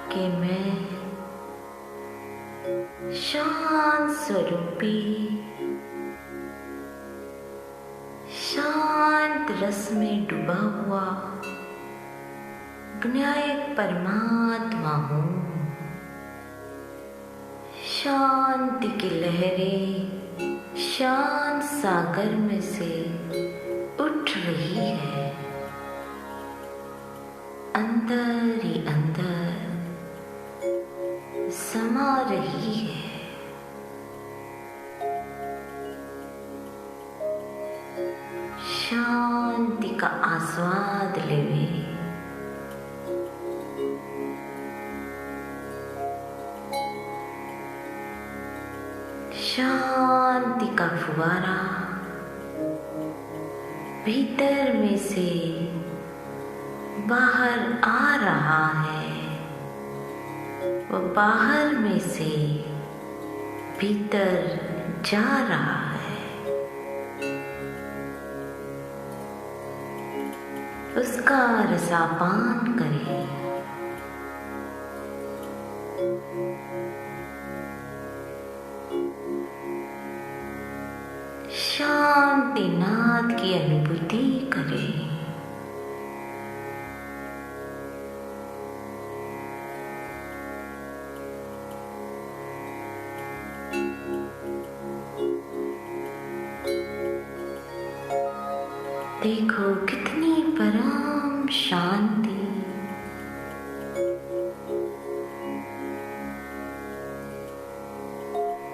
कि मैं शांत स्वरूपी शांत रस में डूबा हुआ ज्ञायक परमात्मा हूँ। शांति की लहरें शांत सागर में से उठ रही है, अंदर ही अंदर समा रही है। शांति का आस्वाद लेवे। शांति का फुवारा भीतर में से बाहर आ रहा है, वो बाहर में से भीतर जा रहा है। उसका रसापान करें। शांति नाद की अनुभूति करें। देखो कितनी परम शांति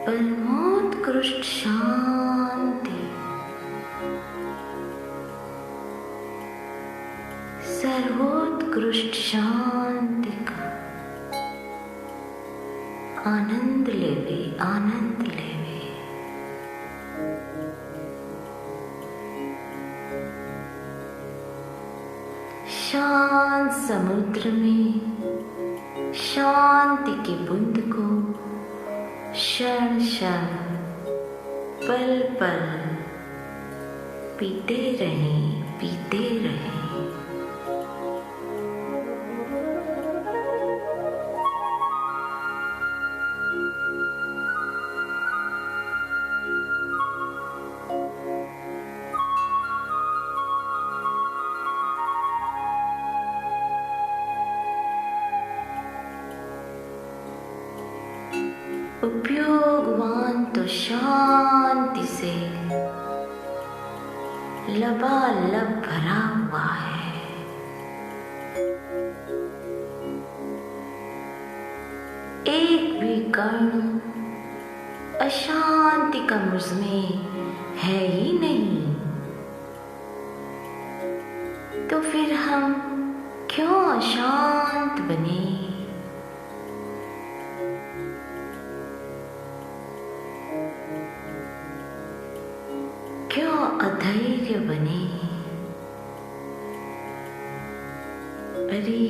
परमोत्कृष्ट शांति सर्वोत्कृष्ट शांति का आनंद लेवे, आनंद लेवे। शांत समुद्र में शांति की बूंद को क्षण क्षण पल पल पीते रहें, पीते रहें। उपयोगवान तो शांति से लबालब भरा हुआ है। एक भी कण अशांति का मुझमें है ही नहीं, तो फिर हम क्यों अशांत बने? क्यों अधैर्य बने? अरे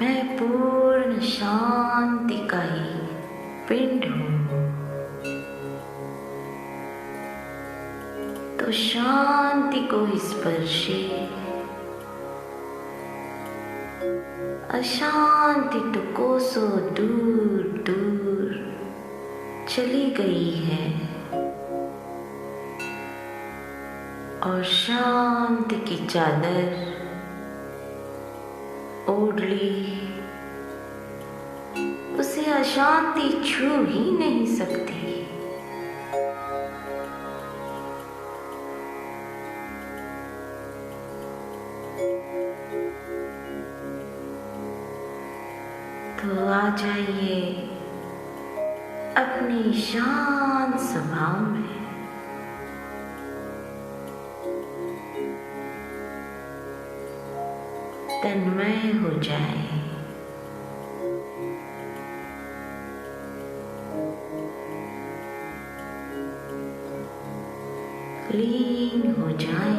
मैं पूर्ण शांति का ही पिंड हूँ, तो शांति को स्पर्शे। अशांति तो कोसों दूर दूर चली गई है और शांति की चादर ओढ़ ली। उसे अशांति छू ही नहीं सकती। तो आ जाइए अपनी शांत स्वभाव में। तन्मय हो जाए। लीन हो जाए।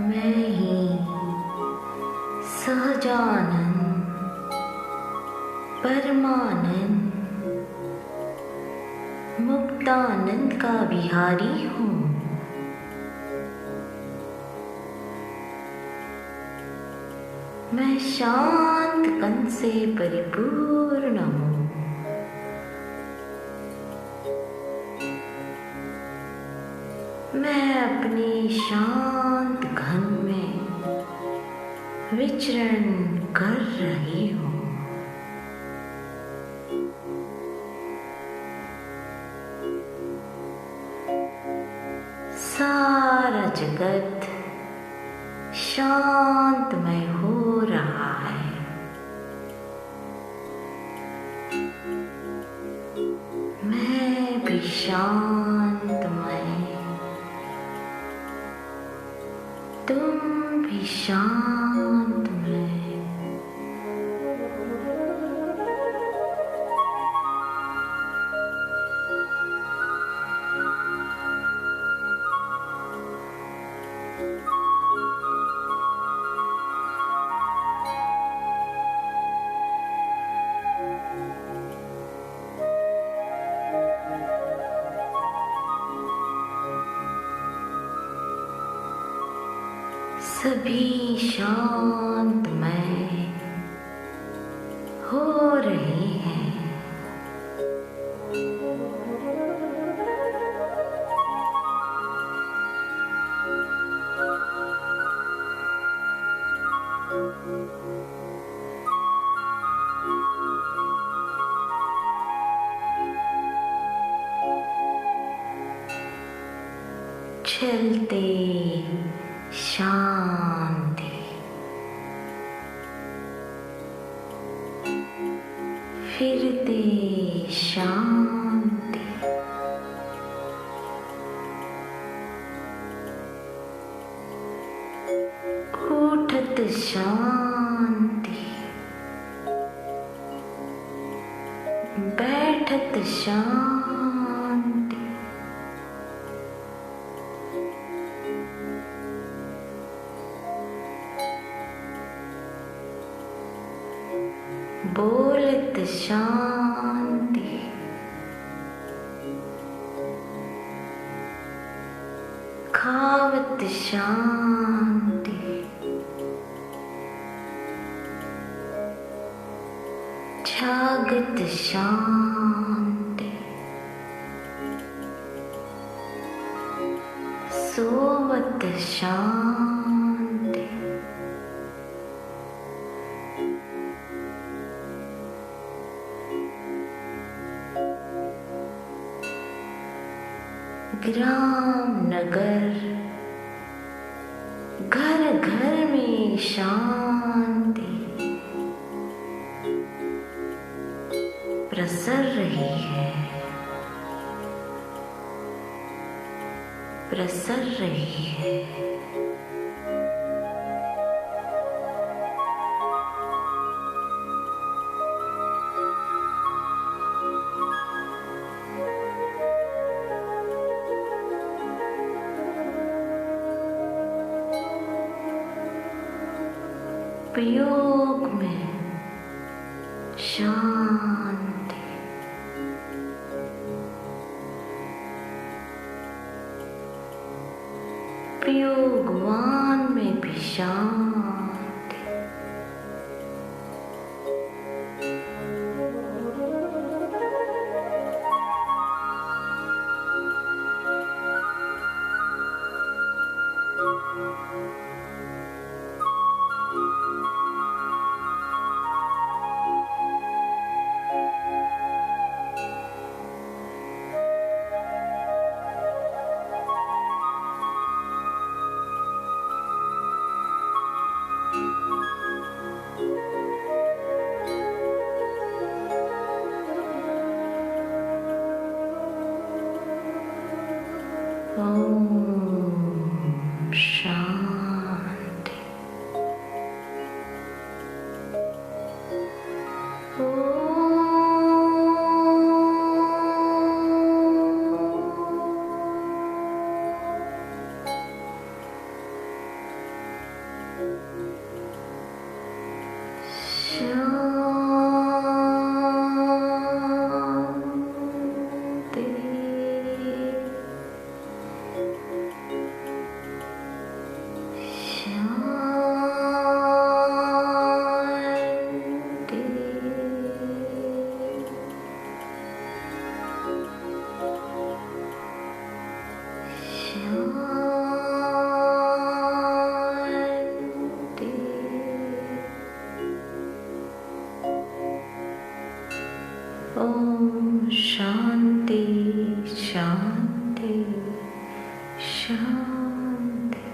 मैं ही सहजानंद परमानंद मुक्तानंद का विहारी हूँ। मैं शांत कंठ से परिपूर्ण हूँ। मैं अपने शांत घन में विचरण कर रही हूँ। सारा जगत शांतमय हो रहा है। मैं भी शांतमय, तुम भी शांतमय। सभी शांतमय हो रहे हैं। चलते शांति, फिरते शांति, उठत शांति, बैठत शांति, बोलत शांति, खावत शांति, जागत शांति, सोवत शांति, ग्राम नगर घर घर में शांति प्रसर रही है, प्रसर रही है। प्रयोग में शांति, प्रयोगवान में भी शांति। ओम शांति। शांति शांति शांति।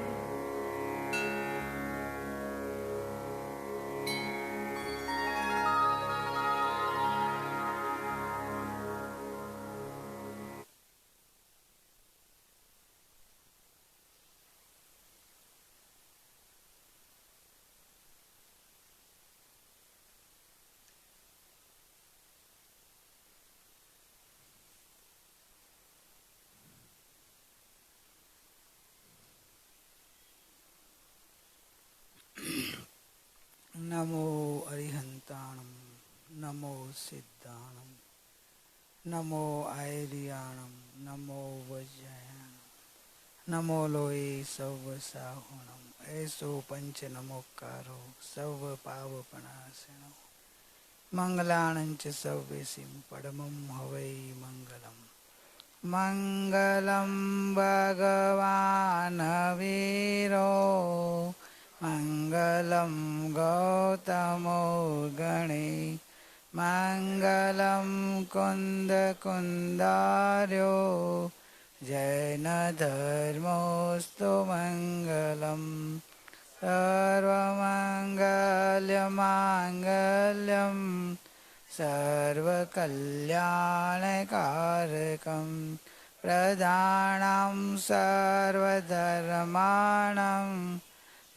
नमो अरिहंताणं, नमो सिद्धाणं, नमो आयर्याणं, नमो वज्रयाणं, नमो लोये सर्वसाहुणं, ऐसो पंच नमोकारो सर्व पावपनाशनो, मंगलाणंच सर्वेसिं परमं हवै मंगलम्। मंगलं भगवान् वीरो मंगलं गौतमो गणे, मंगलं कुन्दकुन्दार्यो जैनधर्मोऽस्तु मंगलम्। सर्वमङ्गलमाङ्गल्यं सर्वकल्याणकारकं, प्रदानं सर्वधर्माणां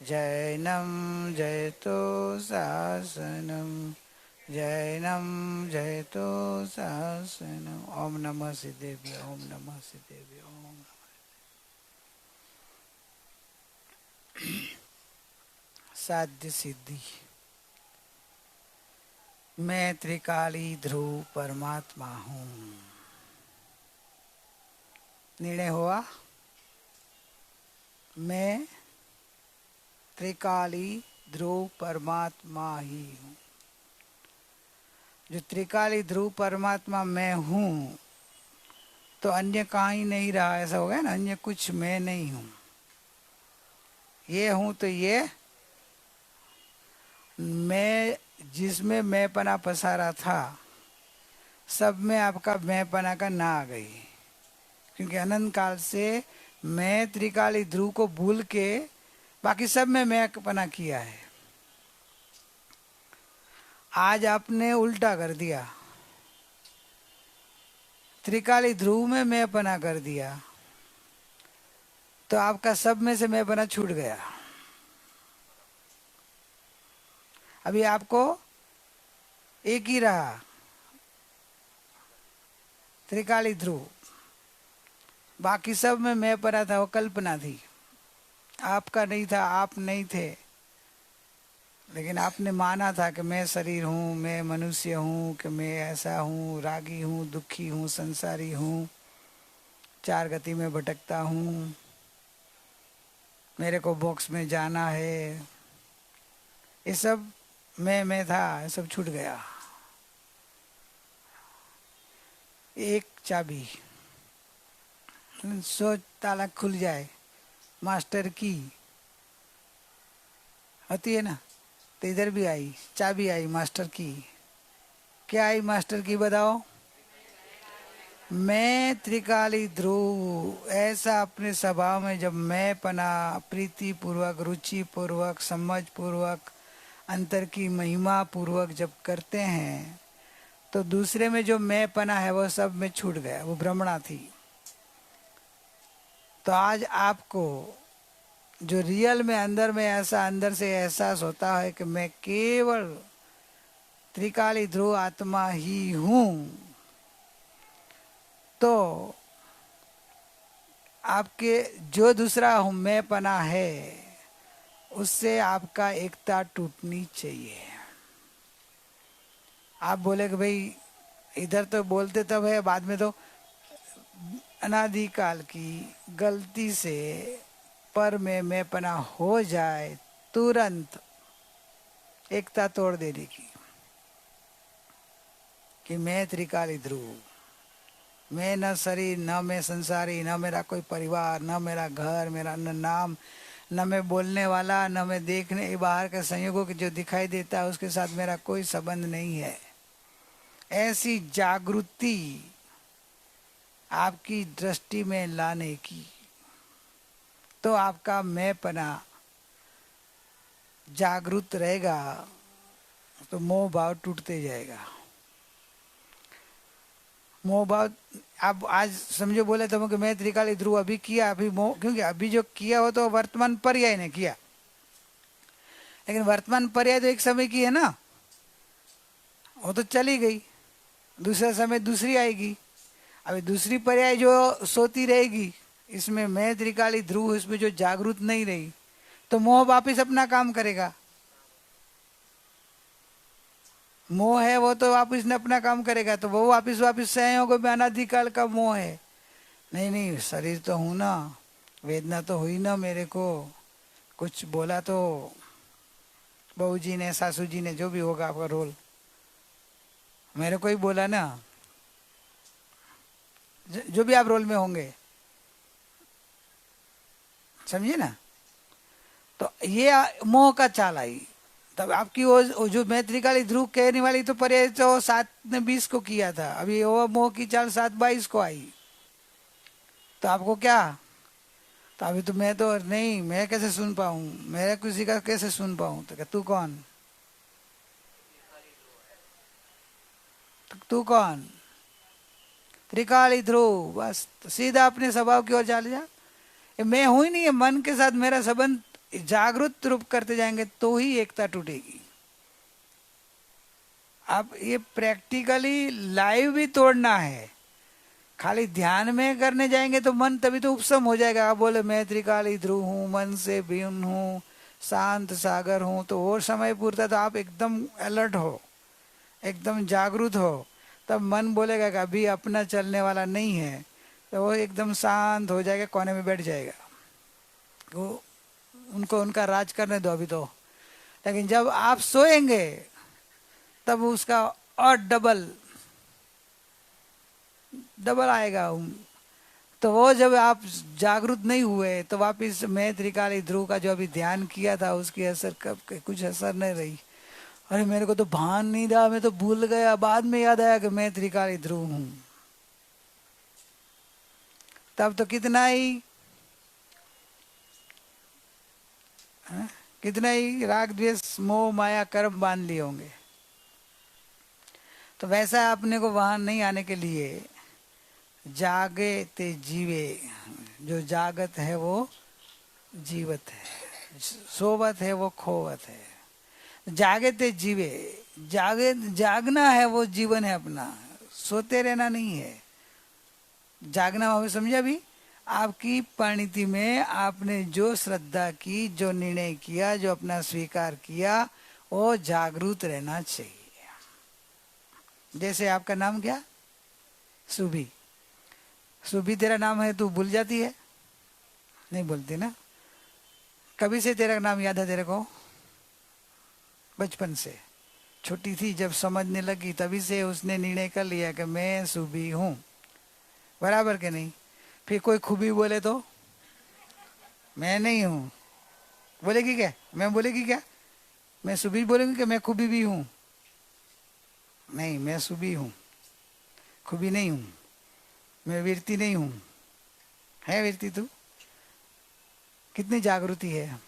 जैनं जयतु शासनं, जैनं जयतु शासनं। ओम नमः सिद्धेभ्यो, ओम नमः सिद्धेभ्यो, ओम नमः। साध्य सिद्धि। मैं त्रिकाली ध्रुव परमात्मा हूँ। निर्णय हुआ, मैं त्रिकाली ध्रुव परमात्मा ही हूँ। जो त्रिकाली ध्रुव परमात्मा मैं हूँ तो अन्य कहीं नहीं रहा, ऐसा हो गया ना। अन्य कुछ मैं नहीं हूँ। ये हूँ तो ये मैं, जिसमें मैंपना पसारा था, सब में आपका मैंपना का ना आ गई। क्योंकि अनंत काल से मैं त्रिकाली ध्रुव को भूल के बाकी सब में मैंपना किया है। आज आपने उल्टा कर दिया, त्रिकाली ध्रुव में मैंपना कर दिया, तो आपका सब में से मैंपना छूट गया। अभी आपको एक ही रहा, त्रिकाली ध्रुव। बाकी सब में मैं पना था, वो कल्पना थी, आपका नहीं था, आप नहीं थे। लेकिन आपने माना था कि मैं शरीर हूँ, मैं मनुष्य हूँ, कि मैं ऐसा हूँ, रागी हूँ, दुखी हूँ, संसारी हूँ, चार गति में भटकता हूँ, मेरे को बॉक्स में जाना है। ये सब मैं था, ये सब छूट गया। एक चाबी, सोच ताला खुल जाए, मास्टर की होती है ना, तो इधर भी आई चाबी, आई मास्टर की। क्या आई मास्टर की बताओ? मैं त्रिकाली ध्रुव। ऐसा अपने स्वभाव में जब मैं पना प्रीति पूर्वक, रुचि पूर्वक, समझ पूर्वक, अंतर की महिमा पूर्वक जब करते हैं तो दूसरे में जो मैं पना है वो सब में छूट गया, वो भ्रमणा थी। तो आज आपको जो रियल में अंदर में ऐसा अंदर से एहसास होता है कि मैं केवल त्रिकाली ध्रुव आत्मा ही हूँ, तो आपके जो दूसरा हूँ मैं पना है उससे आपका एकता टूटनी चाहिए। आप बोले कि भाई इधर तो बोलते तब है, बाद में तो अनादिकाल की गलती से पर में मैंपना हो जाए, तुरंत एकता तोड़ देने की कि मैं त्रिकाली ध्रुव, मैं न शरीर, न मैं संसारी, न मेरा कोई परिवार, न मेरा घर, मेरा न नाम, न मैं बोलने वाला, न मैं देखने बाहर के संयोगों के जो दिखाई देता है उसके साथ मेरा कोई संबंध नहीं है। ऐसी जागृति आपकी दृष्टि में लाने की, तो आपका मैंपना जागृत रहेगा, तो मोह भाव टूटते जाएगा। मोह भाव आप आज समझो बोले तो कि मैं त्रिकाली ध्रुव अभी किया, अभी मोह, क्योंकि अभी जो किया हो तो वर्तमान पर्याय ने किया, लेकिन वर्तमान पर्याय तो एक समय की है ना, वो तो चली गई, दूसरा समय दूसरी आएगी। अभी दूसरी पर्याय जो सोती रहेगी, इसमें मैं त्रिकाली ध्रुव, इसमें जो जागृत नहीं रही, तो मोह वापिस अपना काम करेगा। मोह है वो तो वापिस ने अपना काम करेगा, तो वो वापिस संयोग में अनादिकाल का मोह है। नहीं नहीं, शरीर तो हूं ना, वेदना तो हुई ना मेरे को, कुछ बोला तो बहू जी ने, सासू जी ने, जो भी होगा आपका रोल, मेरे को ही बोला ना, जो भी आप रोल में होंगे, समझिए ना। तो ये मोह का चाल आई, तब आपकी वो जो मैं त्रिकाली ध्रुव कहने वाली तो पर्याय तो 7 ने 20 को किया था, अभी वो मोह की चाल 7-22 को आई, तो आपको क्या, तो अभी तो मैं तो नहीं, मैं कैसे सुन पाऊं, मेरे किसी का कैसे सुन पाऊं, तो क्या तू कौन, तू कौन, त्रिकाली ध्रुव, बस तो सीधा अपने स्वभाव की ओर चले जा। ये मैं हूं ही नहीं है, मन के साथ मेरा संबंध जागृत रूप करते जाएंगे तो ही एकता टूटेगी। अब ये प्रैक्टिकली लाइव भी तोड़ना है, खाली ध्यान में करने जाएंगे तो मन तभी तो उपशम हो जाएगा। आप बोले मैं त्रिकाली ध्रुव हूँ, मन से भिन्न हूँ, शांत सागर हूँ, तो वो समय पूरता तो आप एकदम अलर्ट हो, एकदम जागरूक हो, तब मन बोलेगा कि अभी अपना चलने वाला नहीं है, तो वो एकदम शांत हो जाएगा, कोने में बैठ जाएगा, वो उनको उनका राज करने दो अभी तो। लेकिन जब आप सोएंगे तब उसका और डबल आएगा। तो वो जब आप जागरूक नहीं हुए तो वापिस मैं त्रिकाली ध्रुव का जो अभी ध्यान किया था उसकी असर कब कुछ असर नहीं रही। अरे मेरे को तो भान नहीं रहा, मैं तो भूल गया, बाद में याद आया कि मैं त्रिकाली ध्रुव हूं। तब तो कितना ही राग द्वेष मोह माया कर्म बांध लिए होंगे। तो वैसा अपने को वहां नहीं आने के लिए जागे ते जीवे, जो जागत है वो जीवत है, सोवत है वो खोवत है। जागे ते जीवे, जागना है वो जीवन है अपना, सोते रहना नहीं है। जागना हमें समझा भी, आपकी परिणति में आपने जो श्रद्धा की, जो निर्णय किया, जो अपना स्वीकार किया, वो जागरूक रहना चाहिए। जैसे आपका नाम क्या, सुबी, सुबी तेरा नाम है, तू भूल जाती है, नहीं बोलती ना। कभी से तेरा नाम याद है तेरे को, बचपन से, छोटी थी जब समझने लगी तभी से उसने निर्णय कर लिया कि मैं सुबी हूं, बराबर के नहीं। फिर कोई खूबी बोले तो मैं नहीं हूं, बोलेगी क्या, मैं बोलेगी क्या, मैं सुबी बोलेंगी कि मैं खूबी भी हूं, नहीं, मैं सुबी हूं, खूबी नहीं हूं, मैं वीरती नहीं हूं। है वीरती तू, कितनी जागृति है,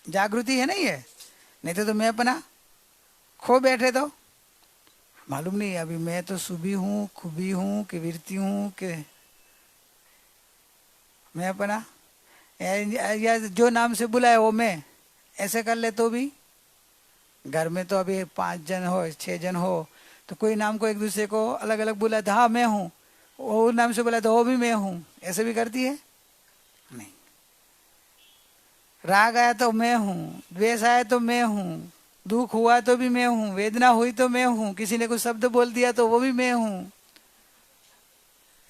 जागृति है नहीं है, नहीं तो मैं अपना खो बैठे तो मालूम नहीं अभी मैं तो सुबी हूं, खूबी हूं कि वीरती हूं कि मैं अपना, या जो नाम से बुलाए वो मैं, ऐसे कर ले तो भी। घर में तो अभी 5 जन हो, 6 जन हो, तो कोई नाम को एक दूसरे को अलग अलग बुलाए तो हाँ मैं हूँ, वो नाम से बुलाए तो वो भी मैं हूँ, ऐसे भी करती है नहीं। राग आया तो मैं हूँ, द्वेष आया तो मैं हूँ, दुख हुआ तो भी मैं हूँ, वेदना हुई तो मैं हूँ, किसी ने कुछ शब्द बोल दिया तो वो भी मैं हूँ।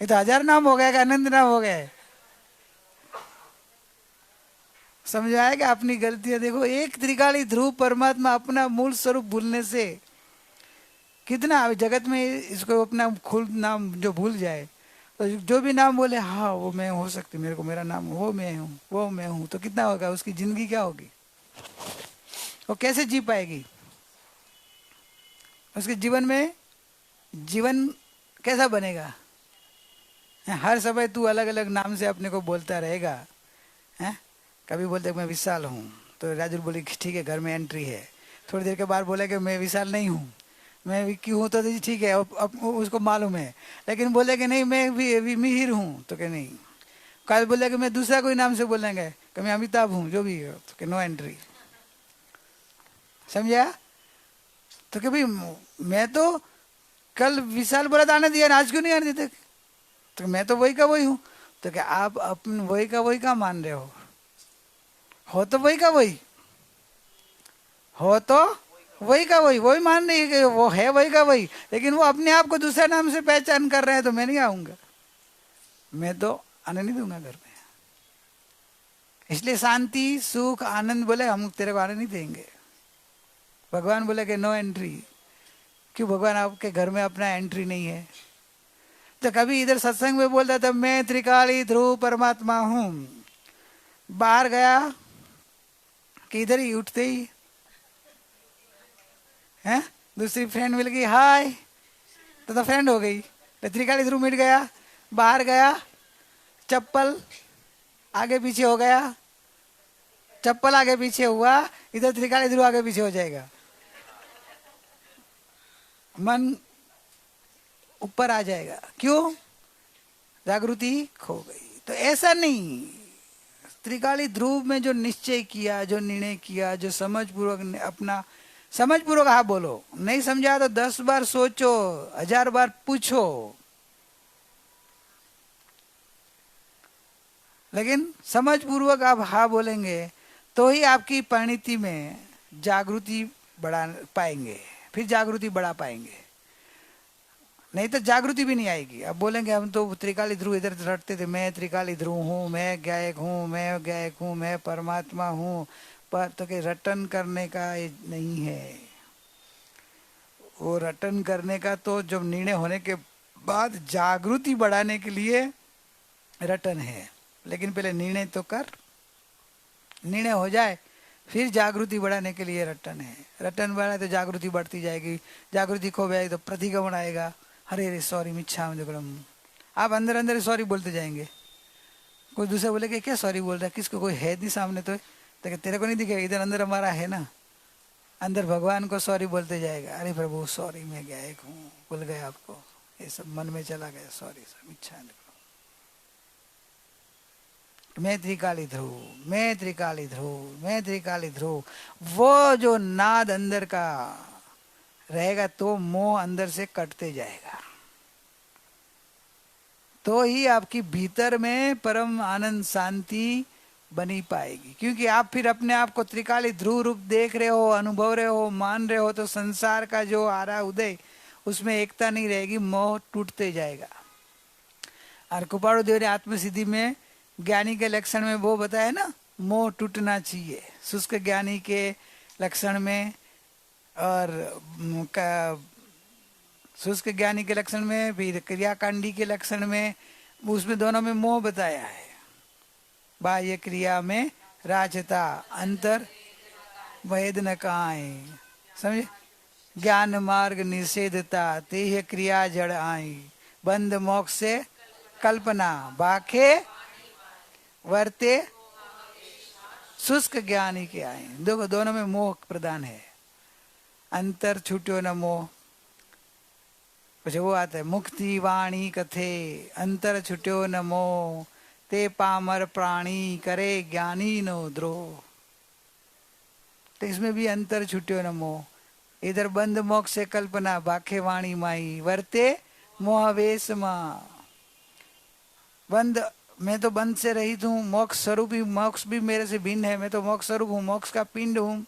ये तो 1000 नाम हो गए, अनंत नाम हो गए। समझ आएगा अपनी गलतियां। देखो, एक त्रिकाली ध्रुव परमात्मा अपना मूल स्वरूप भूलने से कितना जगत में इसको अपना खुद नाम जो भूल जाए, तो जो भी नाम बोले हाँ वो मैं हो सकती, मेरे को मेरा नाम वो मैं हूँ, वो मैं हूँ, तो कितना होगा, उसकी जिंदगी क्या होगी, वो कैसे जी पाएगी। उसके जीवन में जीवन कैसा बनेगा? हर समय तू अलग अलग नाम से अपने को बोलता रहेगा, हैं? कभी बोलते मैं विशाल हूँ, तो राजू बोले ठीक है घर में एंट्री है। थोड़ी देर के बाद बोले कि मैं विशाल नहीं हूँ, मैं विक्की हूँ, तो ठीक है अब उसको मालूम है। लेकिन बोले कि नहीं मैं भी मिहिर हूँ, तो क्या नहीं। कल बोले कि मैं दूसरा कोई नाम से बोलेंगे कि मैं अमिताभ हूँ, जो भी हो, तो कि नो एंट्री। समझा? तो कि भाई मैं तो कल विशाल बोला था आने दिया, आज क्यों नहीं आने देते? तो मैं तो वही का वही हूँ। तो क्या आप अपन वही का वही का मान रहे हो तो वही का वही हो, तो वही का वही वही मान रही है कि वो है वही का वही, लेकिन वो अपने आप को दूसरे नाम से पहचान कर रहे हैं। तो मैं नहीं आऊंगा, मैं तो आने नहीं दूंगा घर में। इसलिए शांति सुख आनंद बोले हम तेरे को आने नहीं देंगे। भगवान बोले कि नो एंट्री। क्यों भगवान आपके घर में अपना एंट्री नहीं है? तो कभी इधर सत्संग में बोलता था मैं त्रिकाली ध्रुव परमात्मा हूं, बाहर गया कि इधर ही उठते ही हैं दूसरी फ्रेंड मिल गई, हाय, तो फ्रेंड हो गई। तो त्रिकाली ध्रुव मिट गया, बाहर गया, चप्पल आगे पीछे हो गया, चप्पल आगे पीछे हुआ, इधर त्रिकाली ध्रुव आगे पीछे हो जाएगा, मन ऊपर आ जाएगा। क्यों? जागृति खो गई। तो ऐसा नहीं, त्रिकाली ध्रुव में जो निश्चय किया, जो निर्णय किया, जो समझ पूर्वक अपना समझ पूर्वक, हाँ बोलो, नहीं समझा तो 10 बार सोचो, 1000 बार पूछो, लेकिन समझ पूर्वक आप हाँ बोलेंगे तो ही आपकी परिणति में जागृति बढ़ा पाएंगे, फिर जागृति बढ़ा पाएंगे। नहीं तो जागृति भी नहीं आएगी। अब बोलेंगे हम तो त्रिकाली ध्रुव इधर रटते थे, मैं त्रिकाली ध्रुव हूँ, मैं गायक हूँ, मैं गायक हूँ, मैं परमात्मा हूँ, पर तो कि रटन करने का ये नहीं है। वो रटन करने का तो जब निर्णय होने के बाद जागृति बढ़ाने के लिए रटन है। लेकिन पहले निर्णय तो कर, निर्णय हो जाए फिर जागृति बढ़ाने के लिए रटन है। रटन बढ़ाए तो जागृति बढ़ती जाएगी, जागृति खो जाएगी तो प्रतिगमन आएगा, अरे अरे सॉरी मिच्छामि दुक्कडम। आप अंदर अंदर सॉरी बोलते जाएंगे। कोई दूसरा बोले कि क्या सॉरी बोल रहा है, किसको कोई है नहीं सामने, तो तेरे को नहीं दिखेगा, इधर अंदर हमारा है ना, अंदर भगवान को सॉरी बोलते जाएगा, अरे प्रभु सॉरी मैं गायक हूँ, भूल गए आपको, ये सब मन में चला गया, सॉरी सर मिच्छामि दुक्कडम। मैं त्रिकाली ध्रुव, मैं त्रिकाली ध्रुव, मैं त्रिकाली ध्रुव, वो जो नाद अंदर का रहेगा तो मोह अंदर से कटते जाएगा, तो ही आपकी भीतर में परम आनंद शांति बनी पाएगी। क्योंकि आप फिर अपने आप को त्रिकाली ध्रुव रूप देख रहे हो, अनुभव रहे हो, मान रहे हो, तो संसार का जो आ रहा उदय उसमें एकता नहीं रहेगी, मोह टूटते जाएगा। और कृपाणु देव ने आत्मसिद्धि में ज्ञानी के लक्षण में वो बताया ना, मोह टूटना चाहिए, शुष्क ज्ञानी के लक्षण में और शुष्क ज्ञानी के लक्षण में, फिर क्रियाकांडी के लक्षण में, उसमें दोनों में मोह बताया है। बाह्य क्रिया में राजता, अंतर भेद न काए, समझे? ज्ञान मार्ग निषेधता, तेह क्रिया जड़ आई, बंद मोक्ष से कल्पना, बाखे वर्ते शुष्क ज्ञानी के आए। दोनों में मोह प्रदान है। अंतर छूट्यो न मोह, कुछ वो आता है, मुक्ति वाणी कथे, अंतर छुट्यो न मोह, ते पामर प्राणी करे ज्ञानी नो द्रोह। तो इसमें भी अंतर छुट्यो न मोह, इधर बंद मोक्ष से कल्पना, बाखे वाणी माई, वर्ते मोहवेश माँ। बंद, मैं तो बंद से रहित हूँ, मोक्ष स्वरूप ही, मोक्ष भी मेरे से भिन्न है, मैं तो मोक्ष स्वरूप हूँ, मोक्ष का पिंड हूँ,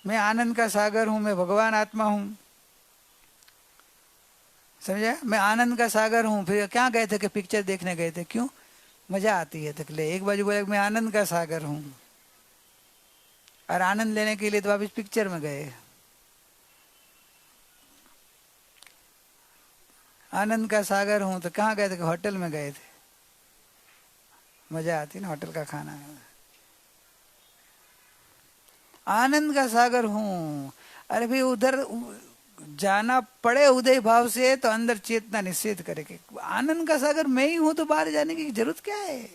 मैं आनंद का सागर हूं, मैं भगवान आत्मा हूं, समझा? मैं आनंद का सागर हूं। फिर क्या गए थे कि पिक्चर देखने गए थे, क्यों? मजा आती है तकले। एक बाजू बोले मैं आनंद का सागर हूं, और आनंद लेने के लिए तो वापिस पिक्चर में गए। आनंद का सागर हूं तो कहाँ गए थे? होटल में गए थे, मजा आती ना होटल का खाना। आनंद का सागर हूं। अरे भाई उधर जाना पड़े उदय भाव से तो अंदर चेतना निषेध करेगी। आनंद का सागर मैं ही हूं तो बाहर जाने की जरूरत क्या है?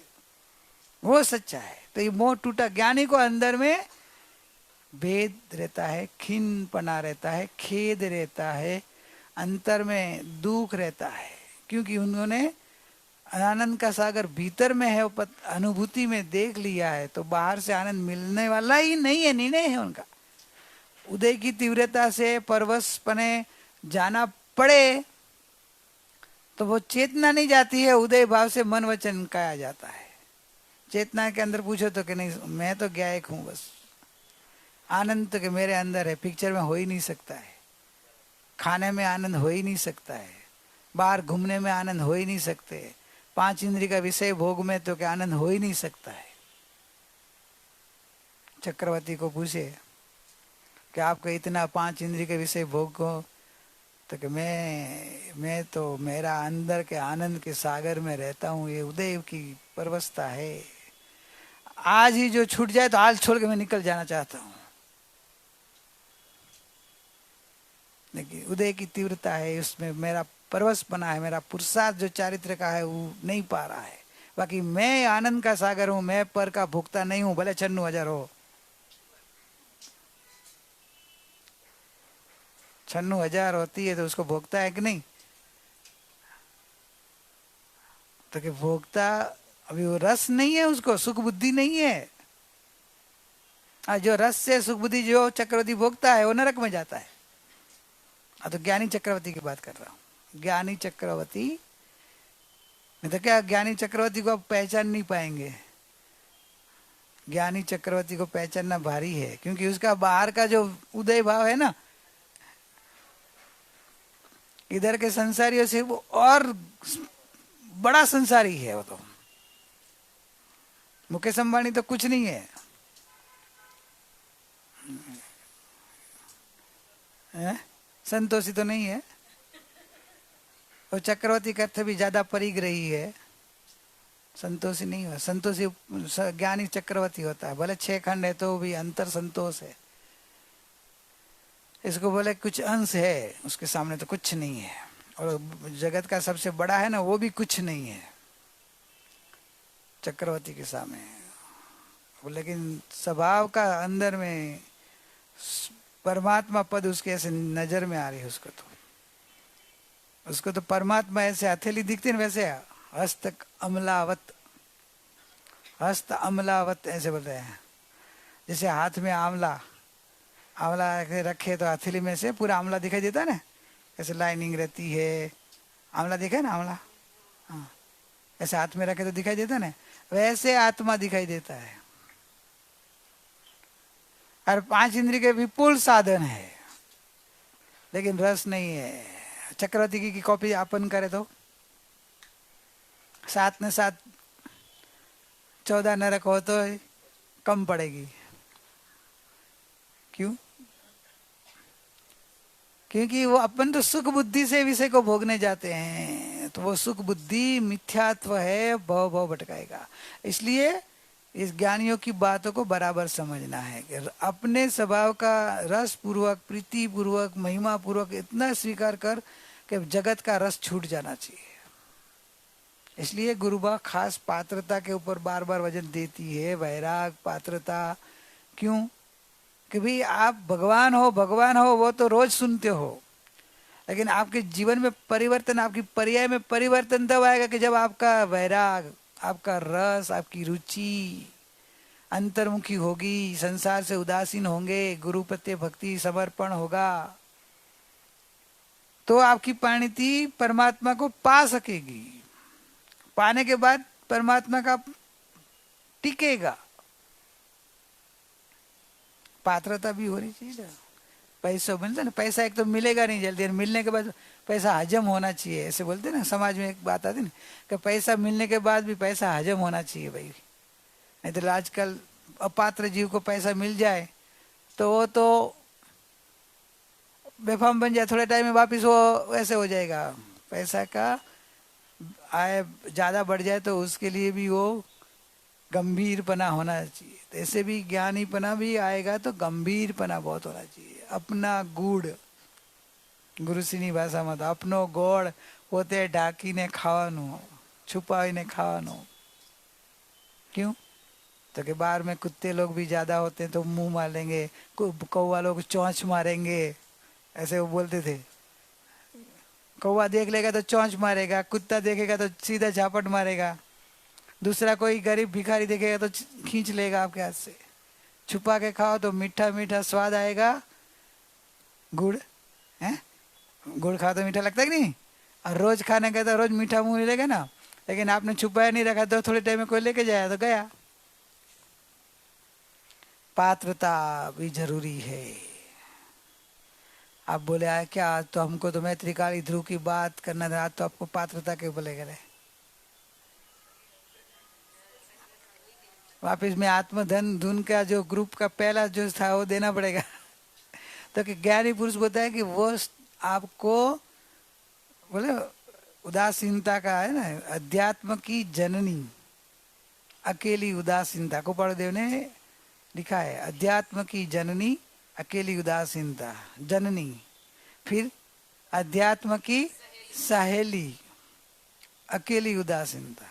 वो सच्चा है। तो ये मोह टूटा। ज्ञानी को अंदर में भेद रहता है, खीनपना रहता है, खेद रहता है, अंतर में दुख रहता है, क्योंकि उन्होंने आनंद का सागर भीतर में है, वो अनुभूति में देख लिया है। तो बाहर से आनंद मिलने वाला ही नहीं है, निर्णय है उनका। उदय की तीव्रता से परवशपने जाना पड़े तो वो चेतना नहीं जाती है, उदय भाव से मन वचन काया जाता है। चेतना के अंदर पूछो तो कि नहीं, मैं तो ज्ञायक हूं बस। आनंद तो कि मेरे अंदर है, पिक्चर में हो ही नहीं सकता है, खाने में आनंद हो ही नहीं सकता है, बाहर घूमने में आनंद हो ही नहीं सकते, 5 इंद्रिय का विषय भोग में तो क्या आनंद हो ही नहीं सकता है। चक्रवर्ती को पूछे कि आपको इतना 5 इंद्रिय के विषय भोग को, तो कि मैं तो मेरा अंदर के आनंद के सागर में रहता हूँ, ये उदय की परवस्था है। आज ही जो छूट जाए तो आज छोड़ के मैं निकल जाना चाहता हूँ। देखिए उदय की तीव्रता है, उसमें मेरा परवश बना है, मेरा पुरुषार्थ जो चारित्र का है वो नहीं पा रहा है। बाकी मैं आनंद का सागर हूं, मैं पर का भुगता नहीं हूं, भले 96,000 हो, 96,000 होती है तो उसको भोगता है कि नहीं? तो कि भोगता अभी वो रस नहीं है, उसको सुख बुद्धि नहीं है। जो रस से सुख बुद्धि जो चक्रवर्ती भोगता है वो नरक में जाता है। तो ज्ञानी चक्रवर्ती की बात कर रहा हूं। ज्ञानी चक्रवर्ती नहीं तो क्या, ज्ञानी चक्रवर्ती को आप पहचान नहीं पाएंगे। ज्ञानी चक्रवर्ती को पहचानना भारी है, क्योंकि उसका बाहर का जो उदय भाव है ना, इधर के संसारियों से वो और बड़ा संसारी है। वो तो मुकेश अंबानी तो कुछ नहीं है, संतोषी तो नहीं है। और चक्रवर्ती का अर्थ भी ज्यादा परिग रही है, संतोषी नहीं हुआ। संतोषी ज्ञानी चक्रवर्ती होता है, भले 6 खंड है तो भी अंतर संतोष है। इसको बोले कुछ अंश है, उसके सामने तो कुछ नहीं है। और जगत का सबसे बड़ा है ना, वो भी कुछ नहीं है चक्रवर्ती के सामने। लेकिन स्वभाव का अंदर में परमात्मा पद उसके ऐसे नजर में आ रही है। उसको तो परमात्मा ऐसे हथेली दिखती है, वैसे हस्त अमलावत, हस्त अमलावत ऐसे बोलते हैं। जैसे हाथ में आंवला रखे तो हथेली में से पूरा आंवला दिखाई देता है ना, ऐसे लाइनिंग रहती है। आंवला देखा है ना, आंवला, हाँ, ऐसे हाथ में रखे तो दिखाई देता है ना, वैसे आत्मा दिखाई देता है। और 5 इंद्रिय के विपुल साधन है, लेकिन रस नहीं है। चक्रवर्ती की कॉपी अपन करे तो 7 ने 7 14 नरक हो तो कम पड़ेगी। क्यों? क्योंकि वो अपन तो सुख बुद्धि से विषय को भोगने जाते हैं, तो वो सुख बुद्धि मिथ्यात्व है, भव भटकाएगा। इसलिए इस ज्ञानियों की बातों को बराबर समझना है कि अपने स्वभाव का रस पूर्वक, प्रीति पूर्वक, महिमा पूर्वक इतना स्वीकार कर कि जगत का रस छूट जाना चाहिए। इसलिए गुरुबा खास पात्रता के ऊपर बार बार वजन देती है, वैराग, पात्रता। क्यों? कि भाई आप भगवान हो वो तो रोज सुनते हो, लेकिन आपके जीवन में परिवर्तन, आपकी पर्याय में परिवर्तन तब आएगा कि जब आपका वैराग, आपका रस, आपकी रुचि अंतर्मुखी होगी, संसार से उदासीन होंगे, गुरु प्रत्यय भक्ति समर्पण होगा, तो आपकी परिणति परमात्मा को पा सकेगी। पाने के बाद परमात्मा का टिकेगा। पात्रता भी हो रही चाहिए। पैसा मिलता ना, पैसा एक तो मिलेगा नहीं जल्दी, मिलने के बाद पैसा हजम होना चाहिए, ऐसे बोलते ना समाज में। एक बात आती ना कि पैसा मिलने के बाद भी पैसा हजम होना चाहिए भाई। नहीं तो आजकल अपात्र जीव को पैसा मिल जाए तो वो तो बेफाम बन जाए, थोड़े टाइम में वापिस वो ऐसे हो जाएगा। पैसा का आय ज्यादा बढ़ जाए तो उसके लिए भी वो गंभीरपना होना चाहिए। तो ऐसे भी ज्ञानीपना भी आएगा तो गंभीरपना बहुत होना चाहिए। अपना गुड़, ગુરુશ્રીની ભાષામાં તો अपनो ગોળ પોતે ઢાંકીને ખાવાનું, છુપાવીને ખાવાનું। क्यों? तो कि बाहर में कुत्ते लोग भी ज्यादा होते हैं तो मुंह मारेंगे, कौवा लोग चोंच मारेंगे, ऐसे वो बोलते थे। कौवा देख लेगा तो चोंच मारेगा, कुत्ता देखेगा तो सीधा झापट मारेगा, दूसरा कोई गरीब भिखारी देखेगा तो खींच लेगा आपके हाथ से। छुपा के खाओ तो मीठा मीठा स्वाद आएगा। गुड़ है, गुड़ खाओ तो मीठा लगता है कि नहीं? और रोज खाने का तो रोज मीठा मुंह मिलेगा ना। लेकिन आपने छुपाया नहीं रखा तो थोड़े टाइम में कोई लेके जाया तो गया। पात्रता भी जरूरी है। आप बोले आए क्या आज तो हमको तो मैं त्रिकाली ध्रुव की बात करना था, आज तो आपको पात्रता के बोले गए। वापिस में आत्मधन धुन का जो ग्रुप का पहला जो था वो देना पड़ेगा। तो कि ज्ञानी पुरुष बताए कि वो आपको बोले उदासीनता का है ना, अध्यात्म की जननी अकेली उदासीनता, गोपालदेव ने लिखा है, अध्यात्म की जननी अकेली उदासीनता, जननी। फिर अध्यात्म की सहेली अकेली उदासीनता।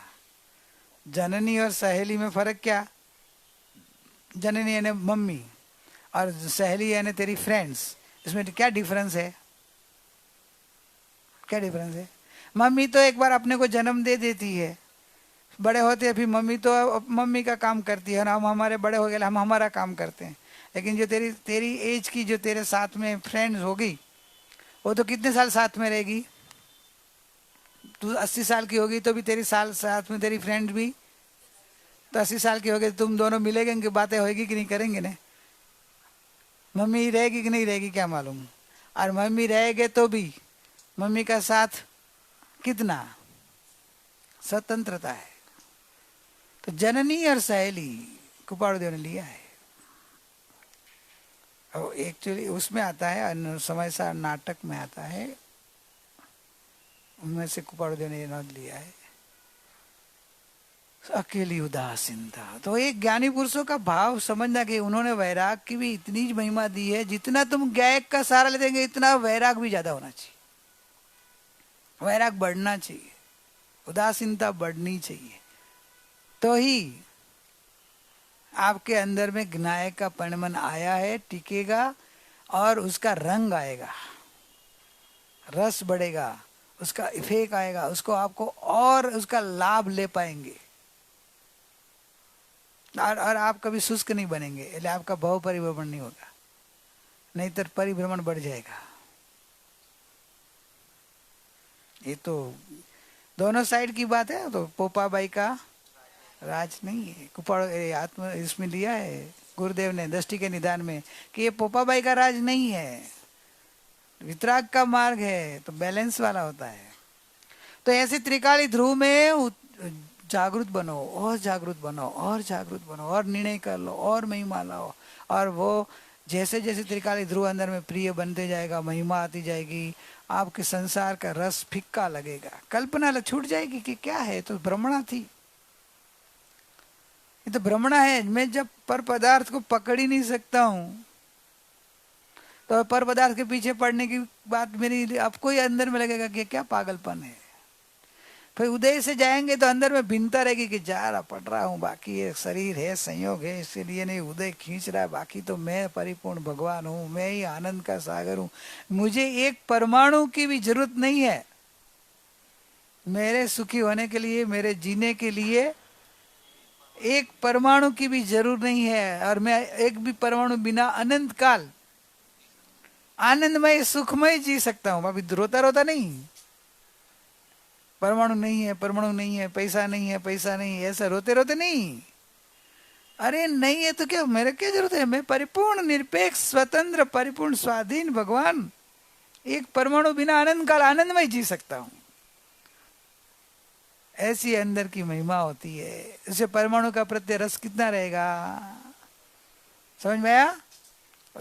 जननी और सहेली में फर्क क्या? जननी यानी मम्मी और सहेली यानी तेरी फ्रेंड्स, इसमें क्या डिफरेंस है? क्या डिफरेंस है? मम्मी तो एक बार अपने को जन्म दे देती है, बड़े होते हैं फिर मम्मी तो मम्मी का काम करती है ना, हम हमारे बड़े हो गए हम हमारा काम करते हैं। लेकिन जो तेरी एज की जो तेरे साथ में फ्रेंड्स होगी वो तो कितने साल साथ में रहेगी? तू 80 साल की होगी तो भी तेरी साल साथ में तेरी फ्रेंड भी तो 80 साल की होगी, तुम दोनों मिलेंगे कि बातें होगी कि नहीं, करेंगे ना? मम्मी रहेगी कि नहीं रहेगी क्या मालूम। और मम्मी रहेगे तो भी मम्मी का साथ कितना स्वतंत्रता है। तो जननी और सहेली गोपालदेव ने लिया है। और एक्चुअली उसमें आता है समय सा नाटक में आता है, उनमें से गोपालदेव ने ये लिया है, अकेली उदासीनता। तो एक ज्ञानी पुरुषों का भाव समझना कि उन्होंने वैराग की भी इतनी महिमा दी है, जितना तुम गायक का सहारा ले देंगे इतना वैराग भी ज्यादा होना चाहिए। वैराग बढ़ना चाहिए, उदासीनता बढ़नी चाहिए, तो ही आपके अंदर में ज्ञाय का परिमण आया है, टिकेगा और उसका रंग आएगा, रस बढ़ेगा, उसका इफेक्ट आएगा, उसको आपको और उसका लाभ ले पाएंगे। और आप कभी शुष्क नहीं बनेंगे, इसलिए आपका भाव परिभ्रमण नहीं होगा, नहीं तो परिभ्रमण बढ़ जाएगा। ये तो दोनों साइड की बात है। तो पोपाबाई का राज नहीं है, कुपाड़ आत्म इसमें लिया है गुरुदेव ने दृष्टि के निदान में कि ये पोपाबाई का राज नहीं है, वितराग का मार्ग है, तो बैलेंस वाला होता है। तो ऐसे त्रिकाली ध्रुव में जागृत बनो और जागृत बनो और जागृत बनो और निर्णय कर लो और महिमा लाओ। और वो जैसे जैसे त्रिकाली ध्रुव अंदर में प्रिय बनते जाएगा, महिमा आती जाएगी, आपके संसार का रस फिक्का लगेगा, कल्पना छूट जाएगी कि क्या है, तो भ्रमणा थी, ये तो भ्रमणा है। मैं जब पर पदार्थ को पकड़ ही नहीं सकता हूं तो पर पदार्थ के पीछे पड़ने की बात मेरी आपको ही अंदर में लगेगा कि क्या पागलपन है। फिर उदय से जाएंगे तो अंदर में भिन्नता रहेगी कि जा रहा पड़ रहा हूँ, बाकी ये शरीर है, संयोग है, इसलिए नहीं उदय खींच रहा है, बाकी तो मैं परिपूर्ण भगवान हूँ, मैं ही आनंद का सागर हूँ, मुझे एक परमाणु की भी जरूरत नहीं है। मेरे सुखी होने के लिए, मेरे जीने के लिए एक परमाणु की भी जरूरत नहीं है। और मैं एक भी परमाणु बिना अनंत काल आनंदमय सुखमय जी सकता हूँ। अभी रोता रोता नहीं, परमाणु नहीं है, परमाणु नहीं है, पैसा नहीं है, पैसा नहीं है, ऐसा रोते रोते नहीं। अरे नहीं है तो क्या, मेरे क्या जरूरत है, मैं परिपूर्ण निरपेक्ष स्वतंत्र परिपूर्ण स्वाधीन भगवान एक परमाणु बिना आनंद काल आनंदमय जी सकता हूं। ऐसी अंदर की महिमा होती है। इससे परमाणु का प्रत्यय रस कितना रहेगा, समझ में आया?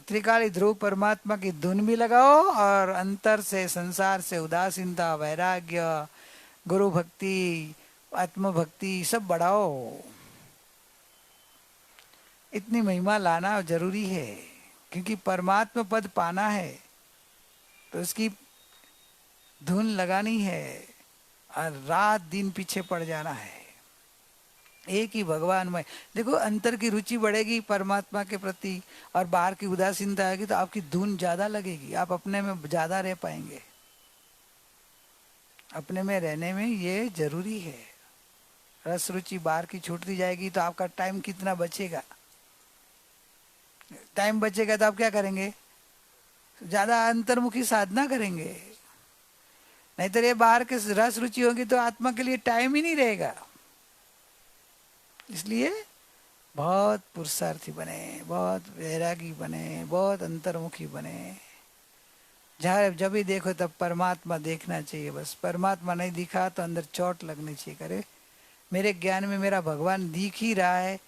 त्रिकाली ध्रुव परमात्मा की धुन भी लगाओ और अंतर से संसार से उदासीनता, वैराग्य, गुरु भक्ति, आत्म भक्ति सब बढ़ाओ। इतनी महिमा लाना जरूरी है, क्योंकि परमात्मा पद पाना है तो उसकी धुन लगानी है और रात दिन पीछे पड़ जाना है। एक ही भगवान में देखो, अंतर की रुचि बढ़ेगी परमात्मा के प्रति और बाहर की उदासीनता आएगी तो आपकी धुन ज्यादा लगेगी, आप अपने में ज्यादा रह पाएंगे। अपने में रहने में ये जरूरी है। रस रुचि बाहर की छूटती जाएगी तो आपका टाइम कितना बचेगा? टाइम बचेगा तो आप क्या करेंगे? ज्यादा अंतर्मुखी साधना करेंगे। नहीं तो ये बाहर के रस रुचि होगी तो आत्मा के लिए टाइम ही नहीं रहेगा। इसलिए बहुत पुरुषार्थी बने, बहुत वैरागी बने, बहुत अंतर्मुखी बने। जब भी देखो तब परमात्मा देखना चाहिए। बस परमात्मा नहीं दिखा तो अंदर चोट लगनी चाहिए। करे मेरे ज्ञान में मेरा भगवान दिख ही रहा है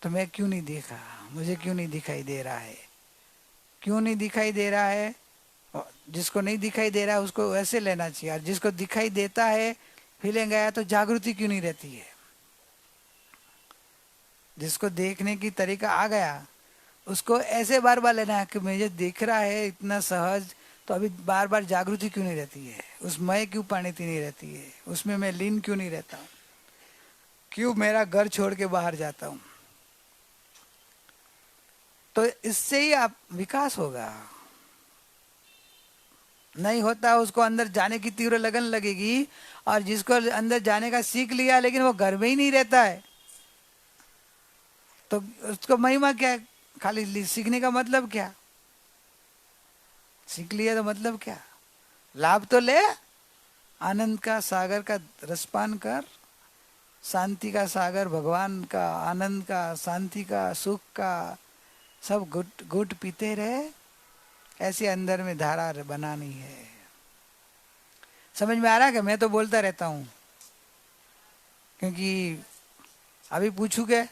तो मैं क्यों नहीं देखा, मुझे क्यों नहीं दिखाई दे रहा है? क्यों नहीं दिखाई दे रहा है? जिसको नहीं दिखाई दे रहा है उसको ऐसे लेना चाहिए, और जिसको दिखाई देता है फीलिंग आया तो जागृति क्यों नहीं रहती है? जिसको देखने की तरीका आ गया उसको ऐसे बार बार लेना है कि मुझे दिख रहा है इतना सहज, तो अभी बार बार जागृति क्यों नहीं रहती है? उस मैं क्यों पाणिति नहीं रहती है? उसमें मैं लीन क्यों नहीं रहता हूँ? क्यों मेरा घर छोड़ के बाहर जाता हूँ? तो इससे ही आप विकास होगा। नहीं होता उसको अंदर जाने की तीव्र लगन लगेगी, और जिसको अंदर जाने का सीख लिया लेकिन वो घर में ही नहीं रहता है तो उसको महिमा क्या? खाली सीखने का मतलब क्या? सीख लिया तो मतलब क्या? लाभ तो ले, आनंद का सागर का रसपान कर, शांति का सागर भगवान का, आनंद का, शांति का, सुख का सब घुट घुट पीते रहे। ऐसे अंदर में धारा बनानी है। समझ में आ रहा है? कि मैं तो बोलता रहता हूँ, क्योंकि अभी पूछू के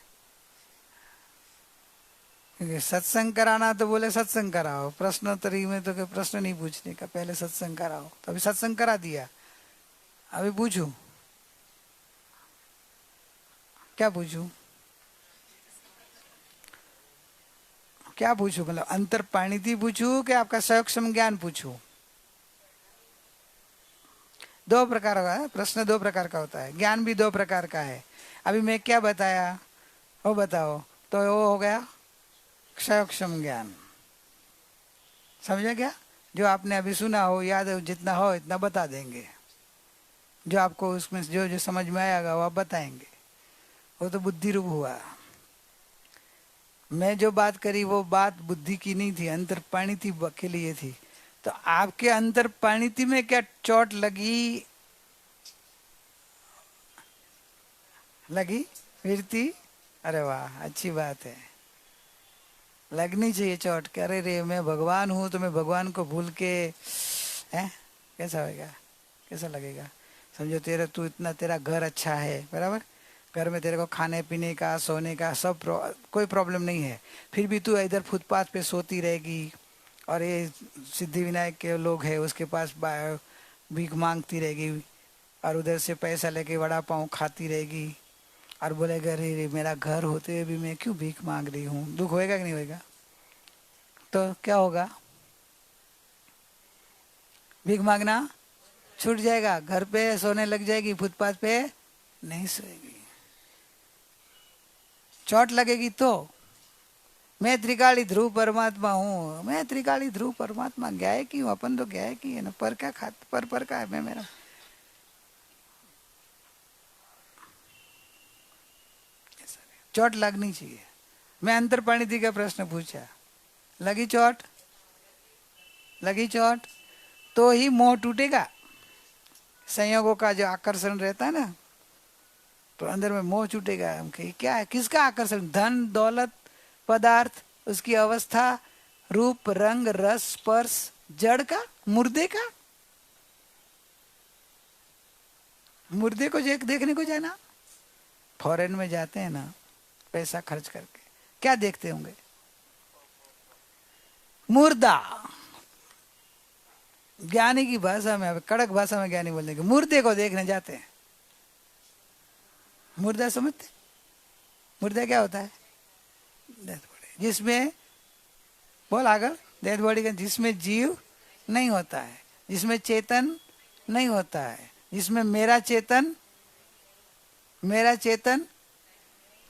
सत्संग कराना तो बोले सत्संग कराओ, प्रश्नोत्तरी में तो प्रश्न नहीं पूछने का, पहले सत्संग कराओ। तो अभी सत्संग करा दिया, अभी पूछू क्या पूछू? क्या पूछू? मतलब अंतर पाणिति पूछू कि आपका सक्षम ज्ञान पूछू? दो प्रकार का है प्रश्न, दो प्रकार का होता है, ज्ञान भी दो प्रकार का है। अभी मैं क्या बताया वो बताओ, तो वो हो गया सक्षम ज्ञान। समझे क्या? जो आपने अभी सुना हो, याद हो, जितना हो इतना बता देंगे। जो आपको उसमें जो जो समझ में आएगा वो आप बताएंगे। वो तो बुद्धि रूप हुआ। मैं जो बात करी वो बात बुद्धि की नहीं थी, अंतर पाणिति के लिए थी। तो आपके अंतर पाणिति में क्या चोट लगी? लगी वीरती? अरे वाह, अच्छी बात है, लगनी चाहिए चोट। कह रहे रे मैं भगवान हूं तो मैं भगवान को भूल के हैं, कैसा होगा? कैसा लगेगा? समझो तेरा तू इतना, तेरा घर अच्छा है, बराबर, घर में तेरे को खाने पीने का, सोने का सब कोई प्रॉब्लम नहीं है, फिर भी तू इधर फुटपाथ पे सोती रहेगी, और ये सिद्धि विनायक के लोग हैं उसके पास भीख मांगती रहेगी, और उधर से पैसा लेके वड़ा पाव खाती रहेगी, और बोलेगा अरे मेरा घर होते हुए भी मैं क्यों भीख मांग रही हूँ? दुख होएगा कि नहीं होएगा? तो क्या होगा? भीख मांगना छूट जाएगा, घर पे सोने लग जाएगी, फुटपाथ पे नहीं सोएगी। चोट लगेगी तो मैं त्रिकाली ध्रुव परमात्मा हूँ, मैं त्रिकाली ध्रुव परमात्मा गाय की हूँ, अपन तो गाय की है ना, पर क्या खाते, पर का है मैं मेरा। चोट लगनी चाहिए। मैं अंतर पाणिति का प्रश्न पूछा, लगी चोट? लगी चोट तो ही मोह टूटेगा। संयोगों का जो आकर्षण रहता है ना, तो अंदर में मोह छूटेगा। हम कहीं क्या है, किसका आकर्षण? धन, दौलत, पदार्थ, उसकी अवस्था, रूप, रंग, रस, स्पर्श, जड़ का, मुर्दे का। मुर्दे को देखने को जाना, फॉरेन में जाते हैं ना पैसा खर्च करके, क्या देखते होंगे? मुर्दा। ज्ञानी की भाषा में, कड़क भाषा में ज्ञानी बोलने के, मुर्दे को देखने जाते हैं। मुर्दा समझते? मुर्दा क्या होता है? डेथ बॉडी, जिसमें बोल आगर, डेथ बॉडी का जिसमें जीव नहीं होता है, जिसमें चेतन नहीं होता है, जिसमें मेरा चेतन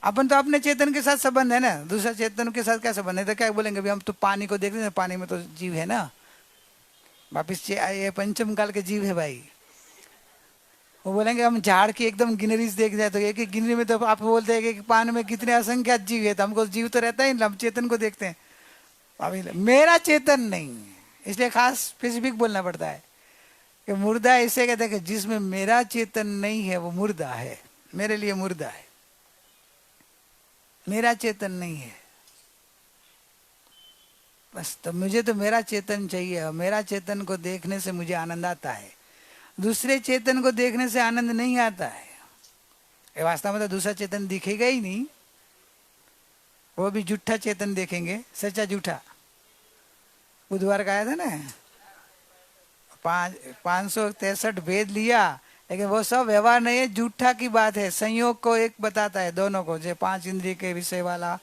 अपन तो अपने चेतन के साथ संबंध है ना, दूसरा चेतन के साथ क्या संबंध है? तो क्या बोलेंगे, अभी हम तो पानी को देख रहे हैं, पानी में तो जीव है ना, वापिस ये पंचम काल के जीव है भाई। वो बोलेंगे हम झाड़ की एकदम गिनरीज देख जाए तो एक एक गिनरी में तो आप बोलते हैं कि पान में कितने असंख्यात जीव है, तो हमको जीव तो रहता ही, हम चेतन को देखते हैं। अभी मेरा चेतन नहीं, इसलिए खास स्पेसिफिक बोलना पड़ता है कि मुर्दा इसे कहते हैं कि जिसमें मेरा चेतन नहीं है वो मुर्दा है, मेरे लिए मुर्दा है, मेरा चेतन नहीं है बस। तो मुझे तो मेरा चेतन चाहिए, और मेरा चेतन को देखने से मुझे आनंद आता है, दूसरे चेतन को देखने से आनंद नहीं आता है। ये वास्तव में तो दूसरा चेतन दिखेगा ही नहीं, वो भी झूठा चेतन देखेंगे, सच्चा झूठा। बुधवार का आया था ना, 563 भेद लिया, लेकिन वो सब व्यवहार नहीं है, झूठा की बात है। संयोग को एक बताता है, दोनों को, जो 5 इंद्रिय के विषय वाला,